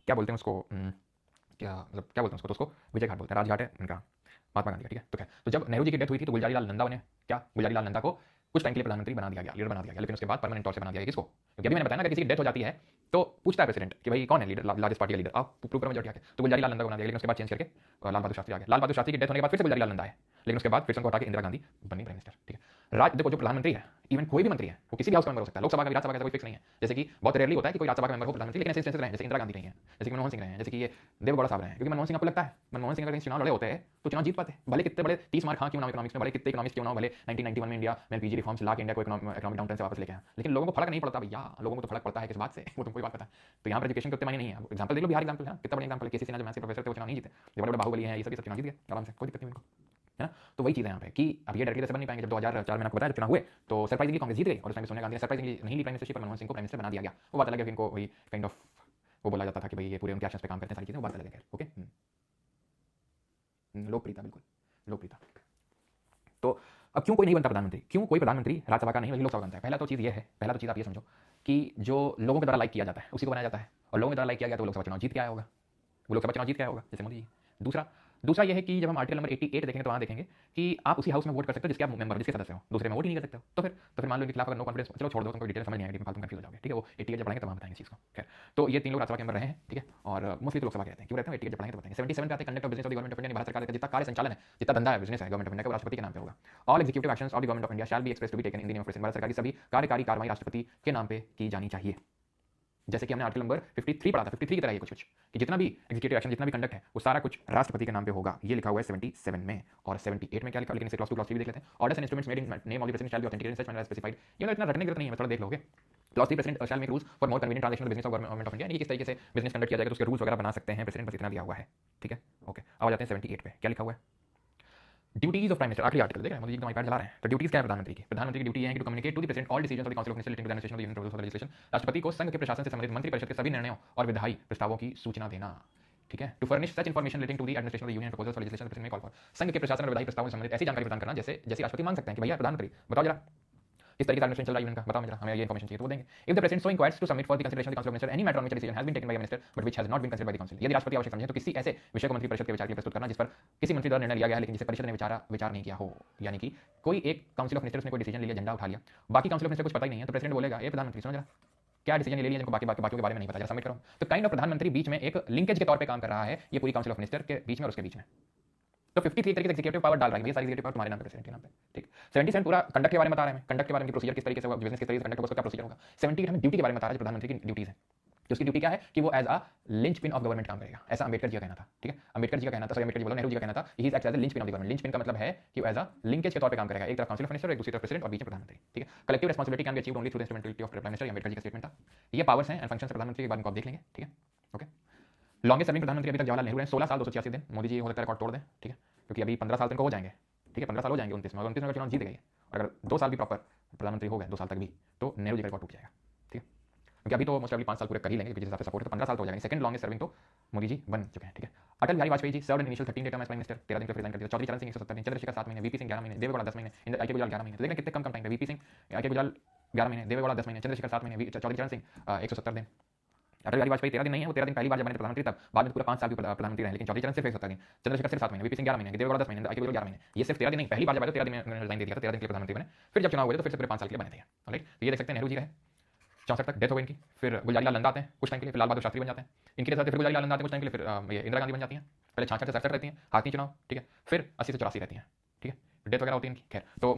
क्या बोलते हैं उसको? क्या मतलब क्या बोलते हैं उसको? तो उसको विजय घाट बोलते हैं, राजघाट है इनका, महात्मा गांधी का। ठीक है, तो क्या, तो जब नेहरू जी की डेथ हुई थी तो गुलजारी लाल नंदा बने। क्या, गुलजारी लाल नंदा को कुछ टाइम के लिए प्रधानमंत्री बना दिया गया, लीडर बना दिया गया, लेकिन उसके बाद परमानेंट तौर से बना दिया गया। किसको? क्योंकि अभी मैंने बताया ना, अगर किसी की डेथ हो जाती है तो पूछता है प्रेसिडेंट कि भाई कौन है लीडर, लार्जेस्ट पार्टी का लीडर, आप प्रूव करो मेजॉरिटी आके। तो गुलजारी लाल नंदा को बना दिया, लेकिन उसके बाद चेंज करके लाल बहादुर शास्त्री आ गया। लाल बहादुर शास्त्री की डेथ होने के बाद फिर से गुलजारी लाल नंदा आए, लेकिन उसके बाद फिर से उनको हटा के इंदिरा गांधी बनी प्राइम मिनिस्टर। ठीक है, देखो जो प्रधानमंत्री है, इवन कोई भी मंत्री है, वो किसी भी हाउस का मेंबर हो सकता है, लोकसभा का, विधानसभा का, कोई फिक्स नहीं है। जैसे कि बहुत रेयरली होता है कि कोई राज्यसभा का मेंबर हो प्रधानमंत्री, लेकिन ऐसे इंस्टेंसेस रहे हैं, जैसे इंदिरा गांधी रही है, जैसे कि मनमोहन सिंह रहे हैं, जैसे कि ये देवेगौड़ा साहब रहे हैं। क्योंकि मनमोहन सिंह, आपको लगता है मनमोहन सिंह अगर कहीं चुनाव लड़े होते हैं तो चुनाव जीत पाते, भले कितने बड़े 30 मार खा क्यों ना इकोनॉमिक्स में, भले कितने इकोनॉमिक्स क्यों ना, भले 1991 में इंडिया में पीजी रिफॉर्म्स ला के इंडिया को इकोनॉमिक डाउनटर्न से वापस लेके आया, लेकिन लोगों को फर्क नहीं पड़ता भैया। लोगों को तो फर्क पड़ता है किस बात से, वो तुमको ही बात पता है। तो यहाँ पर एजुकेशन के उतने मायने नहीं है। एग्जांपल देख लो, बिहार एग्जांपल है, कितना बड़ा एग्जांपल है। केसी सिन्हा जो मैथ्स के प्रोफेसर थे, वो चुनाव नहीं जीते, जो बड़े बड़े बाहुबली हैं, ये सब चुनाव जीत गए आराम से, कोई दिक्कत नहीं उनको, है ना। तो वही चीज़ है यहाँ पे कि अब ये डायरेक्टली बन नहीं पाएंगे। जब 2004 में आपको बताया, जब चुनाव हुए तो सरप्राइजिंगली कांग्रेस जीत गई, और उस टाइम सोनिया गांधी ने सरप्राइजिंगली नहीं ली प्राइम मिनिस्टरशिप, पर मनमोहन सिंह को प्राइम मिनिस्टर बना दिया गया। वो बात अलग है कि इनको वही काइंड ऑफ वो बोला जाता था कि भाई ये पूरे उनके एक्शंस पे काम करते हैं, सारी चीज़ें, वो बात अलग है। ओके, लोकप्रियता, बिल्कुल लोकप्रियता। तो अब क्यों कोई नहीं बनता प्रधानमंत्री, क्यों कोई प्रधानमंत्री राज्यसभा का नहीं बल्कि लोकसभा बनता है? पहला तो चीज़ ये है, पहला तो चीज़ आप ये समझो कि जो लोगों के द्वारा लाइक किया जाता है उसी को बनाया जाता है, और लोगों के द्वारा लाइक किया गया तो लोकसभा चुनाव जीत के आया होगा, वो लोकसभा चुनाव जीत के आया होगा, जैसे मोदी जी। दूसरा ये है कि जब हम आर्टिकल नंबर 88 देखेंगे तो वहाँ देखेंगे कि आप उसी हाउस में वोट कर सकते हो जिसके आप मेंबर, जिसके सदस्य हो, दूसरे में वोट ही नहीं कर सकते हो। तो फिर मान लो इनके खिलाफ अगर नो कॉन्फिडेंस, चलो छोड़ दो, तुमको डिटेल समझ नहीं आएगी, फालतू कंफ्यूज हो जाओगे। ठीक है, वो 88 जब पढ़ेंगे तो वहाँ बताएंगे चीज़ को। खैर, तो ये 3 लोग राज्यसभा के मेंबर रहे हैं। ठीक है, और मोस्टली तो लोकसभा के रहते हैं। क्यों रहते हैं? 88 जब पढ़ेंगे तो बताएंगे। 77 पे आते हैं conduct of business of the government of India, Bharat सरकार का जितना कार्य संचालन है, जितना धंधा है, बिजनेस है गवर्नमेंट ऑफ इंडिया का, राष्ट्रपति के नाम पे होगा। All executive actions of the government of India shall be express to be taken in the name of president. Bharat सरकार की सभी कार्यकारी कार्रवाई राष्ट्रपति के नाम पे की जानी चाहिए। जैसे कि हमने आर्टिकल नंबर 53 पढ़ा था, 53 की तरह ये कुछ कि जितना भी एग्जीक्यूटिव एक्शन, जितना भी कंडक्ट है, वो सारा कुछ राष्ट्रपति के नाम पे होगा। ये लिखा हुआ है 77 में। और 78 में क्या लिखा है, लेकिन इसे क्लॉज 2 क्लॉज 3 भी देख लेते हैं। Orders and instruments made in name of the president shall be authenticated in such manner as specified. ये ना इतना रटने की जरूरत नहीं है, मैं थोड़ा देख लोगे। Clause 3 president shell make rules for more convenient transaction of business of government of India, यानी किस तरीके से बिजनेस कंडक्ट किया जाएगा तो उसके रूल्स वगैरह बना सकते हैं प्रेसिडेंट, बस इतना दिया हुआ है। ठीक है, ओके, अब आ जाते हैं 78 पे। क्या लिखा हुआ है? ड्यूटीज ऑफ प्राइम मिनिस्टर, आखिरी आर्टिकल देख रहे हैं, मोदी जी एकदम आईपैड चला रहे हैं। तो ड्यूटीज क्या है प्रधानमंत्री की? प्रधानमंत्री की ड्यूटी है कि to communicate to the president all decisions of the council of ministers relating to the administration of the union legislation. राष्ट्रपति को संघ के प्रशासन से संबंधित मंत्रिपरिषद के सभी निर्णयों और विधायी प्रस्तावों की सूचना देना। ठीक है, to furnish such information relating to the administration of the union proposals for legislation present में कॉल फॉर। संघ के प्रशासन और विधायी प्रस्तावों से संबंधित ऐसी जानकारी प्रदान करना जैसे जैसे राष्ट्रपति मांग सकते हैं कि भैया प्रधानमंत्री बताओ जरा इस तरीके से एडमिनिस्ट्रेशन चल रहा है यूनियन का, बताओ मुझे, हमें ये इन्फॉर्मेशन चाहिए, तो वो देंगे। If the president so inquires to submit for the consideration of the council of minister any matter on which decision has been taken by a minister but which has not been considered by the council, यदि राष्ट्रपति आवश्यक समझे तो किसी ऐसे विषय को मंत्री परिषद के विचार के लिए प्रस्तुत करना जिस पर किसी मंत्री द्वारा निर्णय लिया गया है लेकिन जिसे परिषद ने विचार नहीं किया हो, यानी कि कोई एक काउंसिल ऑफ मिनिस्टर्स ने कोई डिसीजन लिया, झंडा उठा लिया, बाकी काउंसिल ऑफ मिनिस्टर कुछ पता ही नहीं है, तो प्रेसिडेंट बोलेगा ये प्रधानमंत्री सुनो जरा क्या डिसीजन ले लिया जिनको बाकियों के बारे में नहीं पता, जरा सबमिट करो। तो काइंड ऑफ प्रधानमंत्री बीच में एक लिंकेज के तौर पे काम कर रहा है ये पूरी काउंसिल ऑफ मिनिस्टर के बीच में और उसके बीच में। तो 53 तरीके से एग्जीक्यूटिव पावर डाल रहा है, ये सारी एग्जीक्यूटिव पावर तुम्हारे नाम पे प्रेसिडेंट के नाम पे, ठीक। 77 पूरा कंडक्ट के बारे में बता रहे हैं, कंडक्ट के बारे में प्रोसीजर किस तरीके से बिजनेस किस तरीके से कंडक्ट होगा, उसका क्या प्रोसीजर होगा। 78 हमें ड्यूटी के बारे में बता रहा है, जो प्रधानमंत्री की ड्यूटीज है, तो उसकी ड्यूटी क्या है कि वो as a linchpin of government काम करेगा, ऐसा अंबेडकर जी का कहना था, ठीक है। अंबेडकर जी का कहना था, सॉरी अम्बेडकर जी बोलो, नेहरू जी का कहना था, he is act as a linchpin of the government. Linchpin का मतलब है कि वो एज अ लिंकेज के तौर पे काम करेगा, एक तरफ काउंसिल ऑफ मिनिस्टर, एक दूसरी तरफ प्रेसिडेंट और बीच में प्रधानमंत्री, ठीक है। Collective responsibility can be achieved only through the instrumentality of prime minister, ये अम्बेडकर जी का स्टेटमेंट था। ये पावर्स हैं एंड फंक्शंस प्रधानमंत्री के बारे में आप देख लेंगे, ठीक है, ओके। लॉन्गेस्ट सर्विंग प्रधानमंत्री अभी तक जवाहरलाल नेहरू हैं, 16 साल 286 दिन। मोदी जी हो सकता है रिकॉर्ड तोड़ दें, ठीक है, क्योंकि अभी 15 साल तक हो जाएंगे, ठीक है, 15 साल हो जाएंगे 29 में, 29 में चुनाव जीत गए और अगर 2 साल भी प्रॉपर प्रधानमंत्री हो गए 2 साल तक भी, तो नेहरू जी का रिकॉर्ड टूट जाएगा, ठीक है, क्योंकि अभी तो मोस्ट ऑफ 5 साल पूरे कर ही लेंगे, जिस हिसाब से सपोर्ट है तो 15 साल तो हो जाएगा। सेकंड लॉन्गेस्ट सर्विंग तो मोदी जी बन चुके हैं, ठीक है। Atal Bihari Vajpayee ji served in initial 13 term as prime minister, 13 दिन पे रिजाइन कर दिया। चौधरी चरण सिंह 170 दिन, चंद्रशेखर 7 महीने, वीपी सिंह 11 महीने, देवेगौड़ा 10 महीने, आईके गुजराल 11 महीने, तो देखना कितने कम टाइम पे, वीपी सिंह आईके गुजराल 11 महीने, देवेगौड़ा 10 महीने, चंद्रशेखर 7 महीने, चौधरी चरण सिंह 170 दिन। अटल बिहारी वाजपेयी 13 दिन नहीं है, वो 13 दिन पहली बार जब बने प्रधानमंत्री तब, बाद में पूरा 5 साल भी प्रधानमंत्री रहे, लेकिन चौधरी चरण सिर्फ 170 दिन, चंद्रशेखर सिर्फ 7 महीने, वीपी सिंह 11 महीने, देवेगौड़ा 10 महीने, आईके गुजराल 11 महीने, ये सिर्फ 13 दिन नहीं, पहली बार जब आए तो 13 दिन में उन्होंने रिजाइन दे दिया था, 13 दिन के लिए प्रधानमंत्री बने, फिर जब चुनाव हुए तो फिर से पूरे 5 साल के लिए बने थे, राइट। तो ये देख सकते हैं नेहरू जी रहे 64 तक, डेथ हो गई इनकी, फिर गुलजारी लाल नंदा आते हैं कुछ टाइम के लिए, फिर लाल बहादुर शास्त्री बन जाते हैं, इनके साथ फिर गुलजारी लाल नंदा आते हैं कुछ टाइम के लिए, फिर ये इंदिरा गांधी बन जाती हैं, पहले 66 से 67 रहती हैं, हाथी चुनाव, ठीक है, फिर 80 से 84 रहती हैं, ठीक है, डेथ वगैरह होती है इनकी, खैर तो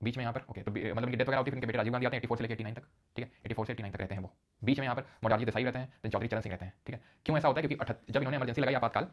बीच में यहाँ पर ओके, तो मतलब इनकी डेथ वगैरह होती है, फिर इनके बेटे राजीव गांधी आते हैं 84 से लेकर 89 तक, ठीक है, 84 से 89 तक रहते हैं वो, बीच में यहाँ पर मोरारजी देसाई रहते हैं, then चौधरी चरण सिंह रहते हैं, ठीक है। क्यों ऐसा होता है, क्योंकि जब इन्होंने इमरजेंसी लगाई आपातकाल,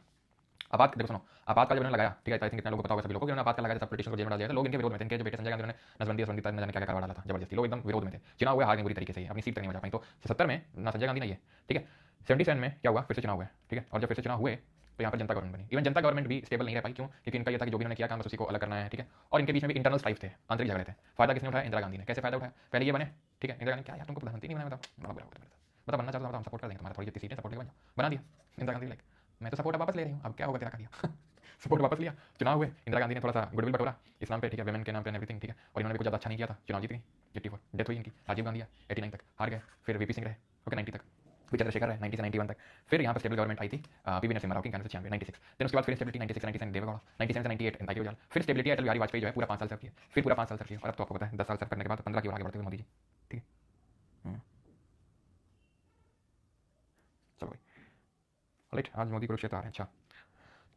देखो सुनो, आपातकाल जब इन्होंने लगाया, ठीक है, आई थिंक कितना लोगों को पता होगा सभी लोगों को, इन्होंने आपातकाल लगाया, सब ब्रिटिश को जेल में डाल दिया था, लोग इनके विरोध में थे, इनके जो बेटे संजय गांधी ने नसबंदी तक न जाने क्या करवा डाला था जबरदस्ती, लोग एकदम विरोध में थे, चुनाव हुआ, हार गए बुरी तरीके से, अपनी सीट तक नहीं बचा पाई। तो 70 में ना संजय गांधी नहीं है, ठीक है, 77 में क्या हुआ, फिर से चुनाव हुए, ठीक है, और जब फिर से चुनाव हुए तो यहाँ पर जनता गवर्नमेंट बनी। इवन जनता गवर्नमेंट भी स्टेबल नहीं रह पाई, क्यों, क्योंकि इनका ये था कि जो भी उन्होंने किया काम बस उसी को अलग करना है, ठीक है, और इनके बीच में भी इंटरनल स्ट्राइफ थे, आंतरिक झगड़े थे। फायदा किसने उठाया, इंदिरा गांधी ने। कैसे फायदा उठाया, पहले ये बने, ठीक है, इंदिरा गांधी क्या यार तुमको प्रधानमंत्री नहीं बनाया, बताओ, बड़ा बुरा होता है, बता बनना चाहता हूँ, हम सपोर्ट कर देंगे तुम्हारा, थोड़ी जितनी सीटें सपोर्ट लेके बना दिया। इंदिरा गांधी लाइक मैं तो सपोर्ट वापस ले रही हूँ, अब क्या होगा तेरा का दिया सपोर्ट वापस लिया, चुनाव हुए, इंदिरा गांधी ने थोड़ा सा गुडविल बटोरा इस नाम पे, ठीक है, वेमेन के नाम पे एवरीथिंग, ठीक है, और इन्होंने भी कुछ ज़्यादा अच्छा नहीं किया था, चुनाव जीत गई 84, डेथ हुई इनकी, राजीव गांधी 89 तक हार गए, फिर वीपी सिंह रहे ओके 90 तक, फिर चंद्रशेखर रहे 90 से 91 तक, फिर यहाँ पर स्टेबल गवर्नमेंट आई थी पीवी नरसिम्हा राव की 96 देन उसके बाद फिर स्टेबिलिटी 96 97 देवेगौड़ा 97 से 98 आईके गुजराल, फिर स्टेबिलिटी अटल बिहारी वाजपेयी जो है पूरा 5 साल सर्व किया, फिर पूरा 5 साल सर्व किया, और अब तो आपको पता है 10 साल सर्व करने के बाद 15 की ओर आगे बढ़ते हुए मोदी जी, ठीक है, चलो भाई राइट, आज मोदी कुरुक्षेत्र आ रहे हैं। अच्छा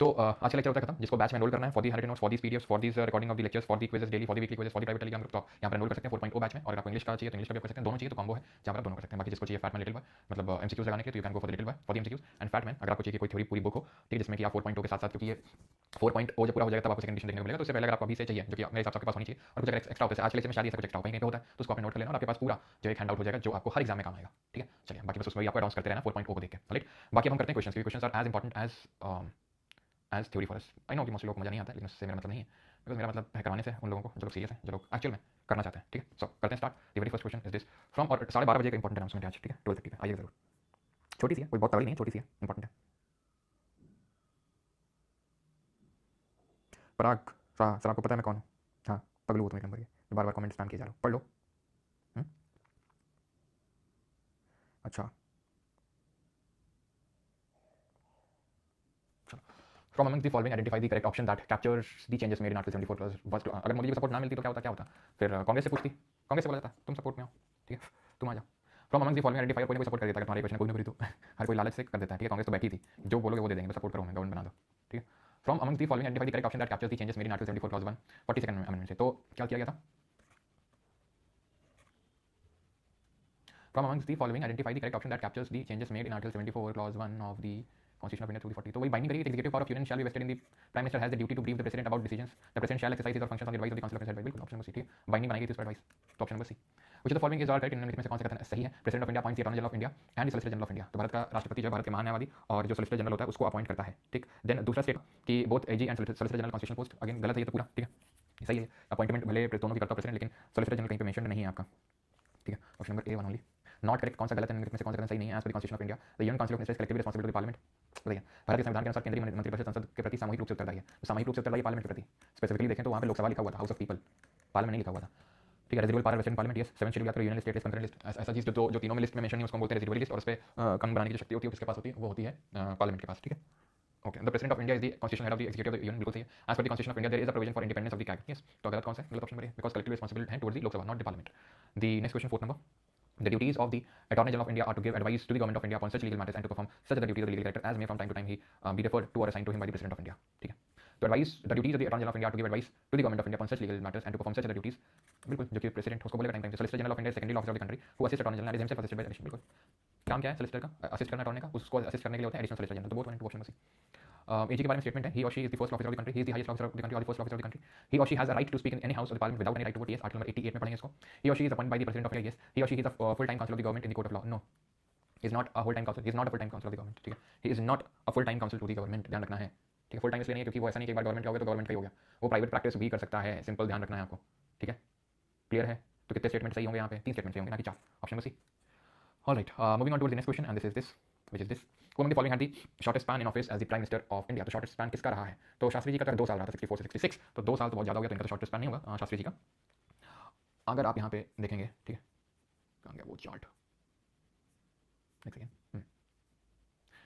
तो आज का लेक्चर होता है खत्म, जिसको बैच में एनरोल करना है for the 100 notes, for these PDFs, for these recording of the lectures, for the quizzes daily, for the weekly quizzes, for the private Telegram group, तो यहाँ पर एनरोल कर सकते हैं 4.0 बैच में। और अगर आपको इंग्लिश का चाहिए तो इंग्लिश का भी कर सकते हैं, दोनों चाहिए तो कॉम्बो है जहाँ पर आप दोनों कर सकते हैं। बाकी जिसको चाहिए फैटमैन लिटिल बॉय मतलब एमसीक्यूज लगाने के, तो you can go for the Little Boy for the MCQs and Fat Man अगर आपको चाहिए कोई थ्योरी पूरी बुक हो, ठीक है, जिसमें कि आप 4.0 के साथ साथ, क्योंकि ये 4.0 जब पूरा हो जाएगा तब आपको सेकंड एडिशन देखने को मिलेगा, तो उससे पहले अगर आपको अभी से चाहिए, जो कि मेरे हिसाब से आपके पास होनी चाहिए, और कुछ अगर एक्स्ट्रा होता है आज के लेक्चर में शायद ऐसा कुछ एक्स्ट्रा कहीं पे होता है तो उसको आप नोट कर लेना और आपके पास पूरा जो एक हैंड आउट हो जाएगा जो आपको हर एग्जाम में काम आएगा, ठीक है। चलिए बाकी बस उसमें आपको अनाउंस करते रहना 4.0 को देख के, राइट। बाकी हम करते हैं क्वेश्चंस, क्योंकि questions are as important as theory for us. I know कि मोस्ट लोग को मजा नहीं आता है, लेकिन उससे मेरा मतलब नहीं है, बिकॉज मेरा मतलब है करवाने से उन लोगों को जो लोग सीरियस हैं, जो लोग एक्चुअल में करना चाहते हैं, ठीक है। सो करते हैं start. The very first question is this from, और 12:30 बजे का इंपॉर्टेंट अनाउंसमेंट है आज, ठीक है, 12:30 पे आइए जरूर, छोटी सी है, कोई बहुत तगड़ी नहीं है, छोटी सी है, इंपॉर्टेंट है। पराग सर आपको पता है मैं कौन हूँ? हाँ पगलू हो तुम एक नंबर के, बार बार कमेंट स्पैम किए जा रहे हो, पढ़ लो। अच्छा from among the following identify the correct option that captures the changes made in article 74 अगर मोदी की सपोर्ट ना मिलती तो क्या होता, फिर कांग्रेस से पूछती, कांग्रेस से बोला जाता तुम सपोर्ट में आओ, ठीक है, तुम आ जाओ। From among the following identify, कोई ना कोई सपोर्ट कर देता है, तुम्हारे क्वेश्चन कोई ना कोई तो हर कोई लालच से कर देता है, ठीक है, कांग्रेस तो बैठी थी, जो बोलोगे वो दे देंगे, बस सपोर्ट करो, मैं गवर्नमेंट बना दो, ठीक है। From among the following identify the correct option that captures the changes made in article 74 clause 1 42nd amendment से, तो क्या किया गया था? From amongst the following, identify the correct option that captures the changes made in Article 74, Clause 1 of the Constitution of India through the 40. तो वही बाइंडिंग करेगी, executive power of union shall be vested in the prime minister has the duty to brief the president about decisions. The president shall exercise his or functions on the advice of the council of ministers. बिल्कुल ऑप्शन नंबर सी, ठीक है, बाइंडिंग बनाएगी तो एडवाइस, तो option number C. Which of the following is all correct? इनमें से कौन सा कथन सही है? President of India appoints the attorney general of India and the solicitor general of India, तो भारत का राष्ट्रपति जो भारत के महान्यायवादी और जो सॉलिसिटर जनरल होता है उसको अपॉइंट करता है, ठीक। देन दूसरा स्टेट कि both AG and solicitor general constitutional post, again गलत है ये तो पूरा, ठीक है, सही है, अपॉइंटमेंट भले दोनों की करता है प्रेसिडेंट, लेकिन सॉलिसिटर जनरल कहीं पे मेंशन नहीं है आपका, ठीक है, option number A one only. Not correct, कौन सा गलत है, निम्नलिखित में से कौन सा कथन सही नहीं है? As per the constitution of India the union council of ministers collectively responsible to the parliament. बताइए, भारत के संविधान के अनुसार केंद्रीय मंत्रिपरिषद संसद के प्रति सामूहिक रूप से उत्तरदायी है। तो सामूहिक रूप से उत्तरदायी पार्लियामेंट के प्रति स्पेसिफिकली देखें तो वहाँ पे लोकसभा लिखा हुआ था, हाउस ऑफ पीपल, पार्लियामेंट नहीं लिखा हुआ था। ठीक है, residual power western parliament, yes. 7 schedule या तो union state list, concurrent list, ऐसा चीज जो तीनों में लिस्ट में मेंशन है उसको बोलते हैं रेजिडुअल लिस्ट, और उस पे कानून बनाने की जो शक्ति होती है किसके पास होती है? वो होती है पार्लियामेंट के पास। ठीक है, okay. The president of India is the constitutional head of the executive of the union, बिल्कुल सही है। As per the constitution of India there is a provision for independence of the cabinet, yes. तो गलत कौन सा है? गलत option number A, because collective responsibility है towards the Lok Sabha, not the parliament. The next question, fourth number, the duties of the Attorney General of India are to give advice to the Government of India upon such legal matters and to perform such other duties of the legal character as may from time to time he be referred to or assigned to him by the President of India. ठीक है, तो advice, the duties of the Attorney General of India are to give advice to the Government of India upon such legal matters and to perform such other duties, बिल्कुल, जो कि प्रेसिडेंट उसको बोलेगा टाइम टाइम से। Solicitor General of India, secondary officer of the country who assists Attorney General and is himself assisted by the addition, बिल्कुल। काम क्या है सोलिसिटर का? असिस्ट करना अटॉर्नी का, उसको असिस्ट करने के लिए होता है एडिशनल सोलिसिटर जनरल। तो बोथ वन टू ऑप्शन में से एजी के बारे में स्टेटमेंट है, ही और she is the first officer of the country, he is the highest officer of the country और the first officer of the country. He और she has a right to speak in any house of the parliament without any right to vote, yes. Article number 88 में पढ़ेंगे इसको। ही और she is appointed by the president of India, yes. He और she is a full time council of the government in the court of law, no. He is not a full-time counsel. He is not a full-time counsel of the government. ठीक है, he is not a full-time counsel to the government, ध्यान रखना है। ठीक है, फुल टाइम इसलिए नहीं है क्योंकि वो ऐसा नहीं कि एक बार गवर्नमेंट का हो गया तो गवर्नमेंट का ही हो गया, वो प्राइवेट प्रैक्टिस भी कर सकता है, सिंपल ध्यान रखना है आपको। ठीक है, क्लियर है? तो कितने स्टेटमेंट सही होंगे यहाँ पे? 3 स्टेटमेंट सही होंगे, ना कि 4। Option number C. Alright, moving on to the next question, and this is this, which is this, who among the following had the shortest span in office as the prime minister of India? तो शॉर्टेस्ट स्पैन किसका रहा है? तो शास्त्री जी का 2 साल रहा था, 64 से 66, तो 2 साल तो बहुत ज़्यादा हो गया, तो इनका तो शॉर्टेस्ट स्पैन नहीं होगा शास्त्री जी का। अगर आप यहाँ पे देखेंगे, ठीक है, कहाँ गया वो चार्ट, एक सेकेंड।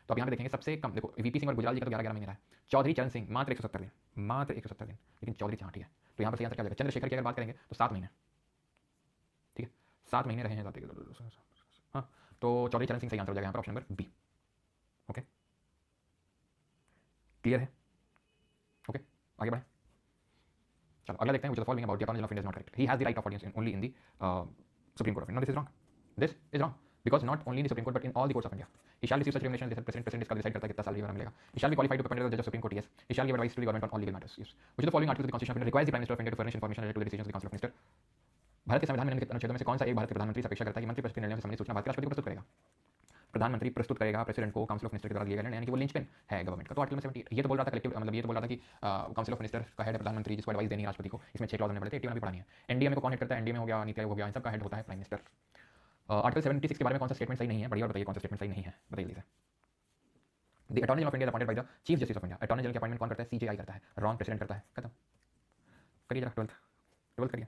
तो आप यहाँ पे देखेंगे सबसे कम, देखो वीपी सिंह और गुजराल जी का तो 11-11 महीने रहा है। चौधरी चरण सिंह मात्र 170 दिन, मात्र 170 दिन, लेकिन चौधरी हाँ ठीक है। तो यहाँ पर सही आंसर क्या हो जाएगा? चंद्रशेखर की अगर बात करेंगे तो 7 महीने, ठीक है, 7 महीने रहे हैं। हाँ, तो चौधरी चरण सिंह सही आंसर हो जाएगा यहाँ पर, option number B. Okay, clear है? ओके, आगे बढ़े। चलो अगला देखते हैं, which of the following about the Attorney General of India is not correct? He has the right of audience only in the Supreme Court of India. No, this is wrong. This is wrong. Because not only in the Supreme Court but in all the courts of India. He shall receive such remuneration as the president इसका decide करता है कितना salary वगैरह मिलेगा. He shall be qualified to be appointed as the judge of Supreme Court, yes. He shall give advice to the government on all legal matters, yes. Which of the following articles of the Constitution of India requires the Prime Minister of India to furnish information related to the decisions of the Council of Ministers? Bharat के संविधान में निम्नलिखित अनुच्छेदों में से कौन सा एक भारत के प्रधानमंत्री से अपेक्षा करता है कि मंत्री परिषद के निर्णयों से संबंधित सूचना भारत के राष्ट्रपति को प्रस्तुत करेगा? प्रधानमंत्री प्रस्तुत करेगा प्रेसिडेंट को काउंसिल ऑफ मिनिस्टर के द्वारा लिए गए निर्णय, यानी कि वो लिंचपिन है गवर्नमेंट का। तो आर्टिकल 78 ये तो बोल रहा था कलेक्टिव, मतलब ये तो बोल रहा था कि काउंसिल ऑफ मिनिस्टर का हेड है प्रधानमंत्री, जिसको एडवाइस देनी है राष्ट्रपति को। इसमें 6 क्लॉज होने पड़े थे, 81 भी पढ़ानी है। एनडीए को कौन हेड करता है? एनडीए में हो गया नीति आयोग हो गया, इन सब का हेड होता है प्राइम मिनिस्टर। आर्टिकल 76 के बारे में कौन सा स्टेटमेंट सही नहीं है? बढ़िया, बताइए कौन सा स्टेटमेंट सही नहीं है, बताइए जल्दी से। The attorney general of India appointed by the chief justice of India. Attorney general की अपॉइंटमेंट कौन करता है? सीजेआई करता है। रॉन्ग, प्रेसिडेंट करता है। खत्म, करिए जरा 12th करिए।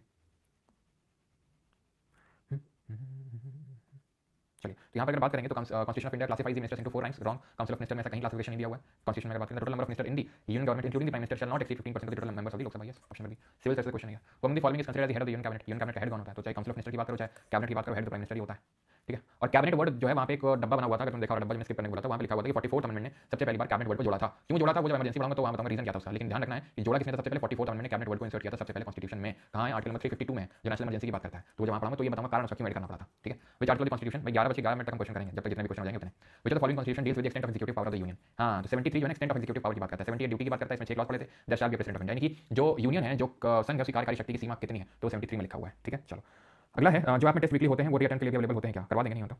चलिए, तो यहाँ पर अगर बात करेंगे तो constitution of India classifies the ministers into 4 ranks. Wrong, council of minister में ऐसा कहीं क्लासिफिकेशन नहीं दिया हुआ है कॉन्स्टिट्यूशन में। अगर बात करें total number of minister in the union government including the prime minister shall not exceed 15% of the total members of the Lok Sabha, yes. Option number B, civil service question है। वो the following is considered the head of the union cabinet. Union cabinet का हेड कौन होता है? तो चाहे काउंसिल ऑफ मिनिस्टर की बात करो, चाहे कैबिनेट की बात करो, हेड तो प्राइम मिनिस्टर ही होता है। ठीक है, और कैबिनेट वर्ड जो है वहाँ पे एक डब्बा बना हुआ था, अगर तुम देखा, डब्बा में स्किप करने बोला था, वहाँ पे लिखा हुआ था कि 44th अमेंडमेंट ने सबसे पहली बार कैबिनेट वर्ड को जोड़ा था। क्यों जोड़ा था वो जब इमरजेंसी पढ़ाऊंगा तो वहाँ बताऊंगा रीजन क्या था उसका, लेकिन ध्यान रखना है कि जोड़ा किसने था सबसे पहले? 44th अमेंडमेंट ने कैबिनेट वर्ड को इंसर्ट किया था सबसे पहले कॉन्स्टिट्यूशन में। कहाँ है? आर्टिकल नंबर 352 में, जो नेशनल इमरजेंसी की बात करता है। तो जब वहाँ पढ़ाऊंगा तो ये बताऊंगा कारण उसका क्यों ऐड करना पड़ा था। ठीक है, विच आर्टिकल कॉन्स्टिट्यूशन, भाई 11 तक हम क्वेश्चन करेंगे, जब तक जितने भी क्वेश्चन आ जाएंगे उतने। Which of the following constitution deals with the extent of executive power of the union. हाँ, तो 73 जो है एक्सटेंट ऑफ एग्जीक्यूटिव पावर की बात करता है, 78 ड्यूटी की बात करता है, इसमें 6 क्लॉज पड़े थे। There shall be president of India, यानी कि जो यूनियन है, जो संघ है, उसकी कार्यकारी शक्ति की सीमा कितनी है, तो 73 में लिखा हुआ है। ठीक है, चलो अगला है, जो आप में टेस्ट वीकली होते हैं वो रिटर्न के लिए भी अवेलेबल होते हैं क्या? करवा देंगे, नहीं होता?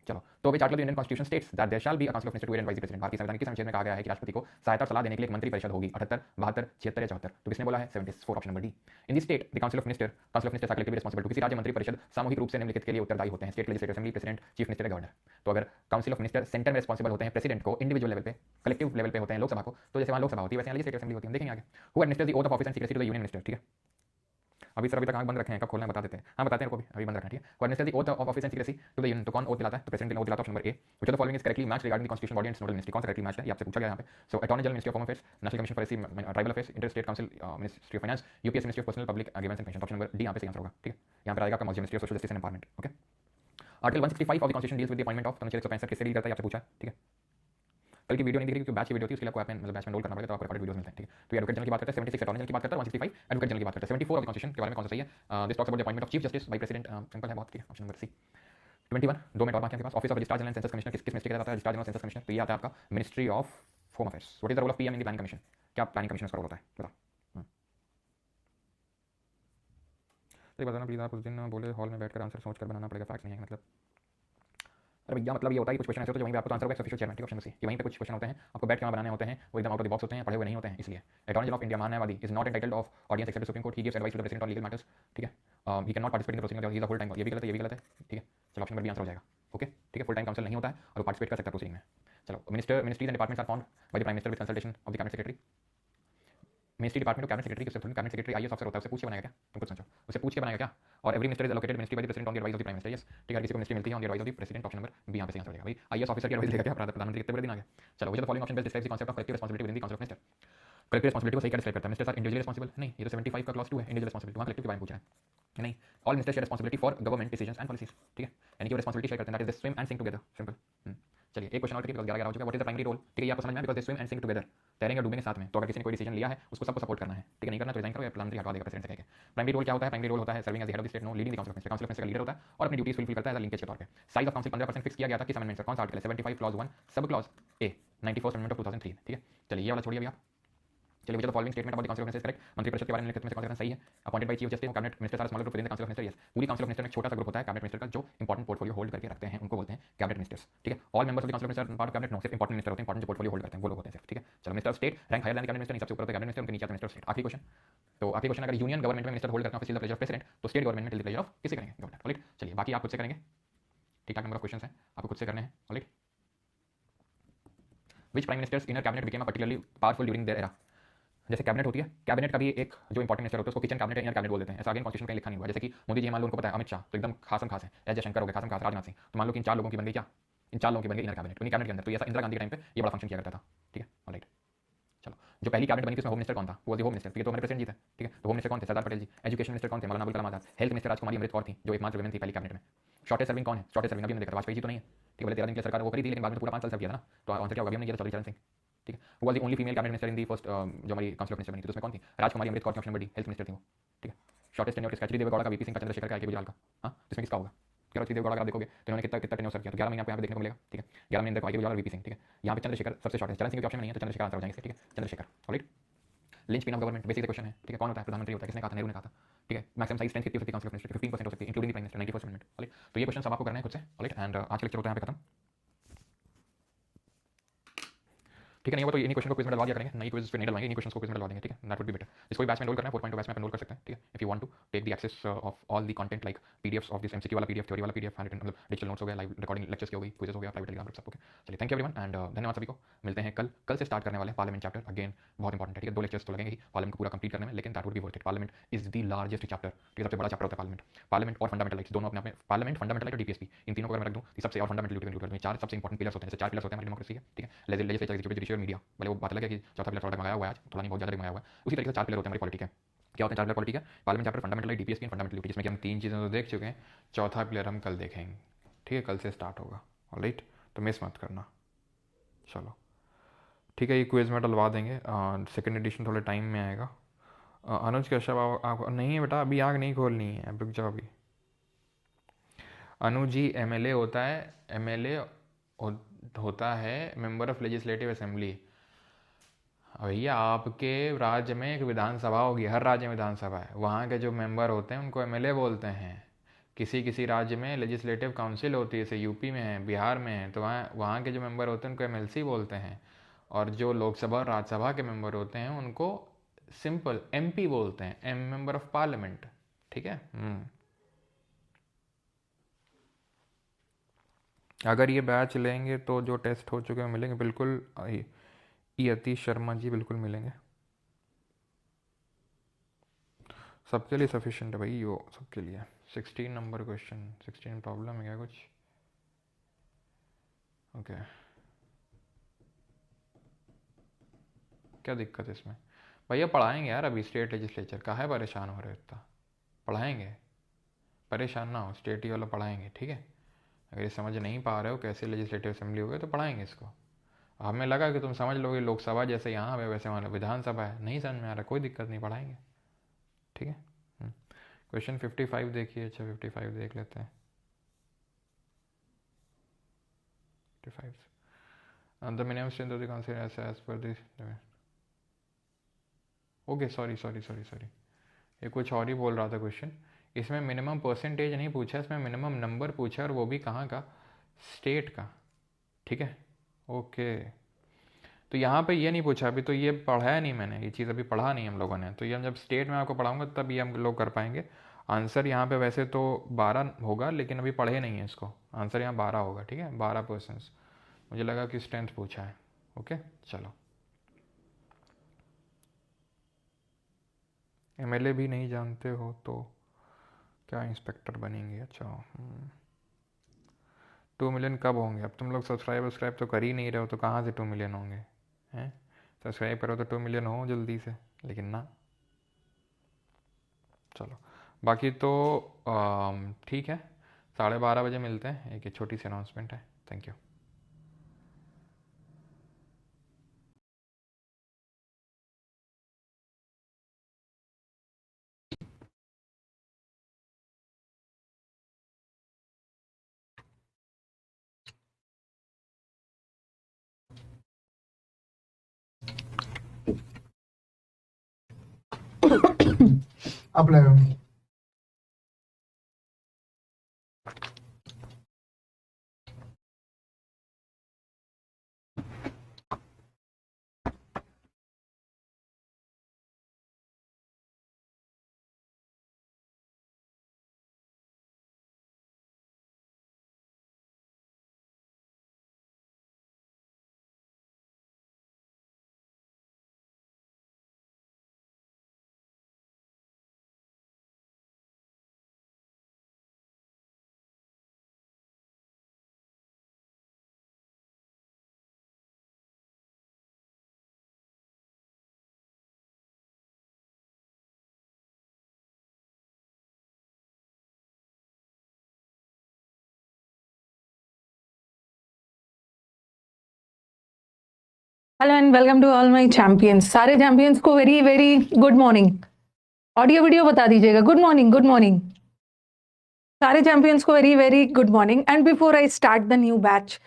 चलो, तो which article of Indian constitution states that there shall be a council of minister to advise the president. भारतीय संविधान के अनुच्छेद में कहा गया है कि राष्ट्रपति को सहायता और सलाह देने के लिए एक मंत्री परिषद होगी। 78, 72, 76 या 74? तो किसने बोला है? 74, option number D. In the state the council of minister collectively responsible to, किसी राज्य मंत्री परिषद सामूहिक रूप से निम्नलिखित के लिए उत्तरदायी होते हैं? State legislative assembly, president, chief minister, governor. तो अगर काउंसिल ऑफ मिनिस्टर सेंटर में रिस्पांसिबल होते हैं प्रेसिडेंट को, इंडिविजुअल लेवल पे, कलेक्टिव लेवल पे होते हैं लोकसभा को, तो जैसे वहाँ लोकसभा होती है वैसे यहाँ लेजिस्लेटिव असेंबली होती है। देखेंगे आगे। Who administers the oath of office and secrecy to the union minister. ठीक है, अभी सर अभी तक आंख बंद रखे हैं, कब खोलना है बता देते हैं। हाँ बताते हैं, को भी अभी बंद रखना। ठीक है, who administers the oath of office and secrecy to the union, तो कौन ओथ दिलाता है? तो प्रेसिडेंट ओथ दिलाता है, option number A. Which of the following is correctly matched regarding the constitution body and nodal ministry. कौन सा करेक्टली मैच है? ये आपसे पूछा गया यहाँ पे। So attorney general, ministry of home affairs, national commission for tribal affairs, inter state council, ministry of finance, UPS, ministry of personnel public grievance and pension. Option number D यहाँ पे सही आंसर होगा। ठीक है, यहाँ पर आएगा आपका ministry of social justice and empowerment. Okay, article 165 of the constitution deals with the appointment of, तो 165 किससे डील करता है आपसे पूछा है। ठीक है, कल की वीडियो नहीं दिख रही क्योंकि बैच की वीडियो थी, उसके लिए आपको ऐप में मतलब बैच में रोल करना पड़ेगा, तो आपको रिकॉर्डेड वीडियोस मिलते हैं। ठीक है, तो ये एडवोकेट जनरल की बात करते हैं, 76 अटॉर्नी जनरल की बात करते हैं, 165 एडवोकेट जनरल की बात करते हैं। 74 ऑफ द कॉन्स्टिट्यूशन के बारे में कौन सा सही है? This talks about the appointment of chief justice by president, simple है बहुत। ठीक है, ऑप्शन नंबर सी। 21, 2 मिनट और बाकी आपके पास। Office of registrar general and census commissioner किस मिनिस्ट्री का आता है? रजिस्ट्रार जनरल सेंसस कमिश्नर, तो ये आता है आपका ministry of home affairs. What is the role of PM in the planning commission? क्या प्लानिंग कमीशन का रोल होता है? बताओ। तो बताना प्लीज, आप उस दिन बोले हॉल में बैठकर आंसर सोच कर बनाना पड़ेगा, फैक्ट नहीं है मतलब। अरे भैया मतलब ये होता है कि कुछ क्वेश्चन ऐसे होते हैं वहीं पे आपको आंसर होगा ऑफिशियल चेयरमैन। ठीक है, ऑप्शन सी, कि वहीं पे कुछ क्वेश्चन होते हैं आपको बैठ के वहाँ बनाने होते हैं, वो एकदम आउट ऑफ द बॉक्स होते हैं, पढ़े हुए नहीं होते हैं, इसलिए। अटॉर्नी जनरल ऑफ इंडिया मानने वाली is not entitled of audience except supreme court, he gives advice to the president on legal matters. ठीक है, he can not participate in the proceeding, he is a full time, ये भी गलत है, ये भी गलत है। ठीक है, चलो ऑप्शन नंबर बी आंसर हो जाएगा। ओके ठीक है, फुल टाइम काउंसिल नहीं होता है और वो पार्टिसिपेट कर सकता है प्रोसीडिंग में। चलो ministries and departments are formed by the prime minister with consultation of the cabinet secretary. Ministry department और कैबिनेट सेक्रेटरी किससे थोड़ी, कैबिनेट सेक्रेटरी आईएएस ऑफिसर होता है, उसे पूछ के बनाएगा क्या, तुम कुछ सोचो, उसे पूछ के बनाएगा क्या। और every minister is allocated ministry by the president on the advice of the prime minister. Yes ठीक है, हर किसी को मिनिस्ट्री मिलती है on the advice of the president. Option number B यहाँ पे सही आंसर हो जाएगा भाई, आईएएस ऑफिसर की एडवाइस लेगा क्या प्रधानमंत्री, कितने बड़े दिन आ गए। चलो which of the following option best describes the concept of collective responsibility with in the council of minister. Collective responsibility को सही क्या डिस्क्राइब करता है, मिनिस्टर्स आर इंडिविजुअली रिस्पांसिबल, नहीं ये तो 75 का क्लॉज 2 है, इंडिविजुअल रिस्पांसिबिलिटी, वहां कलेक्टिव के बारे में पूछ रहा है नहीं। All ministers share responsibility for government decisions and policies, ठीक है, यानी कि वो रिस्पांसिबिलिटी शेयर करते हैं, that is they swim and sink together, simple. चलिए एक क्वेश्चन और करिए, 11 हो चुका है। What is the primary role, ठीक है, ये आपको समझ में आया, because they swim and sink together, तैरेंगे और डूबेंगे साथ में। तो अगर किसी ने कोई डिसीजन लिया है उसको सबको सपोर्ट करना है, ठीक है, नहीं करना तो रिजाइन करो या प्रधानमंत्री हटवा देगा प्रेसिडेंट से कहके। प्राइमरी रोल क्या होता है, प्राइमरी रोल होता है serving as head of the state, no leading the council of minister, council of minister का लीडर होता है और अपनी ड्यूटीज फुलफिल करता है एज अ लिंकेज के तौर पे। साइज ऑफ काउंसिल 15% फिक्स किया गया था किस अमेंडमेंट से, कौन सा आर्टिकल है, 75 clause 1 sub clause A 91st amendment of 2003, ठीक है। चलिए ये वाला छोड़िए अभी आप। चलिए which of the following statement about the council of ministers correct, मंत्रिपरिषद के बारे में लिखित में से कौन सा कथन सही है। Appointed by chief justice, cabinet ministers are smaller group with in the council of ministers. Yes, पूरी काउंसिल ऑफ मिनिस्टर में एक छोटा सा ग्रुप होता है कैबिनेट मिनिस्टर का जो इंपॉर्टेंट पोर्टफोलियो होल्ड करके रखते हैं, उनको बोलते हैं कैबिनेट मिनिस्टर्स, ठीक है। All members of the council of minister part of cabinet, no, सिर्फ इंपॉर्टेंट मिनिस्टर होते हैं, इंपॉर्टेंट जो पोर्टफोलियो होल्ड करते हैं वो लोग होते हैं सिर्फ, ठीक है। चलो minister of state rank higher than cabinet minister, सबसे ऊपर होता है कैबिनेट मिनिस्टर, उनके नीचे आता है मिनिस्टर ऑफ स्टेट। आखिरी क्वेश्चन, तो आखिरी क्वेश्चन, अगर यूनियन गवर्नमेंट में मिनिस्टर होल्ड करते हैं official the pleasure of president, तो स्टेट गवर्नमेंट में टिल द प्लेजर ऑफ किसे करेंगे, गवर्नमेंट, ऑलराइट। चलिए बाकी आप खुद से करेंगे, ठीक ठाक नंबर ऑफ क्वेश्चंस हैं, आपको खुद से करने हैं, alright. Which prime ministers inner cabinet became particularly powerful during their era. जैसे कैबिनेट होती है, कैबिनेट का भी एक जो इंपॉर्टेंट मिनिस्टर होता है उसको किचन कैबिनेट या इनर कैबिनेट बोल देते हैं, ऐसा अगेन कॉन्स्टिट्यूशन में लिखा नहीं हुआ। जैसे कि मोदी जी मान लो उनको पता है अमित शाह तो एकदम खासम खास है, एस जयशंकर हो गए खासम खास, राजनाथ सिंह, तो मान लो कि इन 4 लोगों की बन गई क्या, इन 4 लोगों की बन गई इनर कैबिनेट, उन्हीं कैबिनेट के अंदर। तो ऐसा इंदिरा गांधी के टाइम पे ये बड़ा फंक्शन किया करता था, ठीक है, ऑलराइट। चलो जो पहली कैबिनेट बनी थी उसमें होम मिनिस्टर कौन था, वो होम मिनिस्टर, तो ये तो हमारे प्रेसिडेंट जी थे, ठीक है। तो होम मिनिस्टर कौन थे, सरदार पटेल जी। एजुकेशन मिनिस्टर कौन थे, मौलाना अबुल कलाम आजाद। हेल्थ मिनिस्टर राजकुमारी अमृत कौर थी जो एकमात्र वुमेन थी पहली कैबिनेट में। शॉर्टेस्ट सर्विंग कौन है, शॉर्टेस्ट सर्विंग अभी हमने देखा वाजपेयी जी तो नहीं है, ठीक है, बोले 13 दिन के लिए सरकार वो करी थी लेकिन बाद में पूरा 5 साल सर्व किया था ना, तो आंसर क्या होगा, अभी हमने किया था चौधरी चरण सिंह, ठीक है। वो was the only female cabinet minister in the first जो हमारी काउंसिल ऑफ मिनिस्टर बनी थी, तो उसमें कौन थी, Rajkumari Amrit Kaur, option number D, health minister थी वो, ठीक है। शॉर्टेस्ट टेन्योर किसका, एचडी देवेगौड़ा का, वीपी सिंह का, चंद्रशेखर का, के गुजराल का, हाँ इसमें किसका होगा, क्या एचडी देवेगौड़ा का आप देखोगे तो इन्होंने कितना कितना टेन्योर सर्व किया, तो 11 महीने आपको यहाँ पे देखने को मिलेगा, ठीक है। 11 महीने देखो आगे गुजराल और वीपी सिंह, ठीक है। यहाँ पे चंद्रशेखर सबसे शॉर्टेस्ट, चरण सिंह के ऑप्शन में नहीं है तो चंद्रशेखर आंसर हो जाएंगे, ठीक है, Chandrashekhar, alright. Lynch pin of government basic question है, ठीक है, कौन होता है, प्रधानमंत्री होता है, किसने कहा था, नेहरू ने कहा था, ठीक है। मैक्सिमम साइज स्ट्रेंथ कितनी हो सकती है काउंसिल ऑफ मिनिस्टर, 15% हो सकती है including the prime minister, 91st amendment, alright. तो ये क्वेश्चन सब आपको करना है खुद से, ऑलराइट, एंड आज का लेक्चर होता है यहाँ पे खत्म, ठीक है। नहीं होगा तो इन्हीं क्वेश्चन को क्विज में डलवा दिया करेंगे, नई क्विज पे नहीं डलवाएंगे, इन्हीं क्वेश्चन को क्विज में डलवा देंगे, ठीक है, दैट वुड बी बेटर। इसको भी बैच में एनरोल करना है, 4.2 बैच में एनरोल कर सकते हैं, ठीक है। If you want to take the access of all the content like PDFs of this MCQ वाला पीडीएफ, थ्योरी वाला पीडीएफ, हैंड रिटन मतलब डिजिटल नोट्स हो गया, लाइव रिकॉर्डिंग लेक्चर्स की हो गई, क्विजेस हो गया, प्राइवेट टेलीग्राम ग्रुप सब, ओके। चलिए थैंक यू एवरीवन एंड धन्यवाद सभी को, मिलते हैं कल से स्टार्ट करने वाले पार्लियामेंट चैप्टर, अगेन बहुत इंपॉर्टेंट है, ठीक है। 2 लेक्चर्स तो लगेंगे ही पार्लियामेंट को पूरा कंप्लीट करने में, लेकिन that would B worth it. Parliament is the largest chapter, ठीक है, सबसे बड़ा चैप्टर होता है पार्लियामेंट, पार्लियामेंट और फंडामेंटल राइट्स दोनों अपने आप में, पार्लियामेंट, फंडामेंटल राइट और डीपीएसपी, इन तीनों को अगर मैं रख दूं तो सबसे और फंडामेंटल ड्यूटी इंक्लूड कर दूं, 4 सबसे इंपॉर्टेंट पिलर्स होते हैं, जैसे 4 पिलर्स होते हैं हमारी डेमोक्रेसी है, ठीक है, लेजिस्लेचर, एग्जीक्यूटिव, जुडिशियल, मीडिया, भले वो बात अलग है कि चौथा पिलर थोड़ा मंगाया हुआ है आज, थोड़ा नहीं बहुत ज़्यादा मंगाया हुआ है, उसी तरीके से 4 पिलर होते हैं हमारी पॉलिटिक है। क्या होते हैं 4 पिलर पॉलिटिक है, parliament chapter, fundamental right, DPSP and fundamental duty, जिसमें कि हम 3 चीज़ें तो देख चुके हैं, चौथा पिलर हम कल देखेंगे, ठीक है, कल से स्टार्ट होगा, ऑलराइट, तो मिस मत करना। चलो ठीक है, ये क्विज में डलवा देंगे, सेकेंड एडिशन थोड़े टाइम में आएगा। अनुज कश्यप आप नहीं है बेटा, अभी आग नहीं खोलनी है, रुक जाओ अभी। अनुज जी एमएलए होता है, एमएलए होता है मेंबर ऑफ लेजिस्लेटिव असेंबली। भैया आपके राज्य में एक विधानसभा होगी, हर राज्य में विधानसभा है, वहाँ के जो मेंबर होते हैं उनको एमएलए बोलते हैं। किसी किसी राज्य में लेजिस्लेटिव काउंसिल होती है, जैसे यूपी में है, बिहार में है, तो वहाँ के जो मेंबर होते हैं उनको एमएलसी बोलते हैं, और जो लोकसभा और राज्यसभा के मेंबर होते हैं उनको सिंपल एमपी बोलते हैं, एम मेंबर ऑफ पार्लियामेंट, ठीक है। अगर ये बैच लेंगे तो जो टेस्ट हो चुके हैं मिलेंगे बिल्कुल, यतीश शर्मा जी बिल्कुल मिलेंगे, सबके लिए सफिशिएंट है भाई वो, सबके लिए। 16 नंबर क्वेश्चन, 16 प्रॉब्लम है क्या कुछ, ओके क्या दिक्कत है इसमें, भैया पढ़ाएंगे यार, अभी स्टेट लेजिस्लेचर का है, परेशान हो रहे हो इतना, पढ़ाएंगे, परेशान ना हो, स्टेट ही वाला पढ़ाएंगे, ठीक है। अगर ये समझ नहीं पा रहे हो कैसे लेजिस्लेटिव असेंबली हो गए तो पढ़ाएंगे इसको। हमें लगा कि तुम समझ लोगे, लोकसभा जैसे यहाँ है वैसे हमारा विधानसभा है, नहीं समझ में आ रहा, कोई दिक्कत नहीं, पढ़ाएंगे, ठीक है। क्वेश्चन 55 देखिए, अच्छा 55 देख लेते हैं, 55 the minimum strength of the council as per this, okay sorry sorry sorry sorry, ये कुछ और ही बोल रहा था क्वेश्चन, इसमें मिनिमम परसेंटेज नहीं पूछा, इसमें मिनिमम नंबर पूछा, और वो भी कहाँ का, स्टेट का, ठीक है, ओके। तो यहाँ पे ये नहीं पूछा, अभी तो ये पढ़ाया नहीं मैंने, ये चीज़ अभी पढ़ा नहीं हम लोगों ने, तो ये जब स्टेट में आपको पढ़ाऊंगा तब ये हम लोग कर पाएंगे। आंसर यहाँ पे वैसे तो 12 होगा, लेकिन अभी पढ़े नहीं है इसको, आंसर यहाँ 12 होगा, ठीक है, 12 पर्सन्स। मुझे लगा कि स्ट्रेंथ पूछा है। ओके चलो, एमएलए भी नहीं जानते हो तो क्या इंस्पेक्टर बनेंगे? अच्छा 2 मिलियन कब होंगे? अब तुम लोग सब्सक्राइब तो कर ही नहीं रहे हो, तो कहाँ से 2 मिलियन होंगे? हैं, सब्सक्राइब करो तो 2 मिलियन हो जल्दी से, लेकिन ना। चलो बाकी तो ठीक है, 12:30 बजे मिलते हैं, एक छोटी सी अनाउंसमेंट है। Thank you. Apply. Hello and welcome to all my champions. सारे champions को very very good morning. Audio video बता दीजिएगा। Good morning, good morning. सारे champions को very very good morning. And before I start the new batch,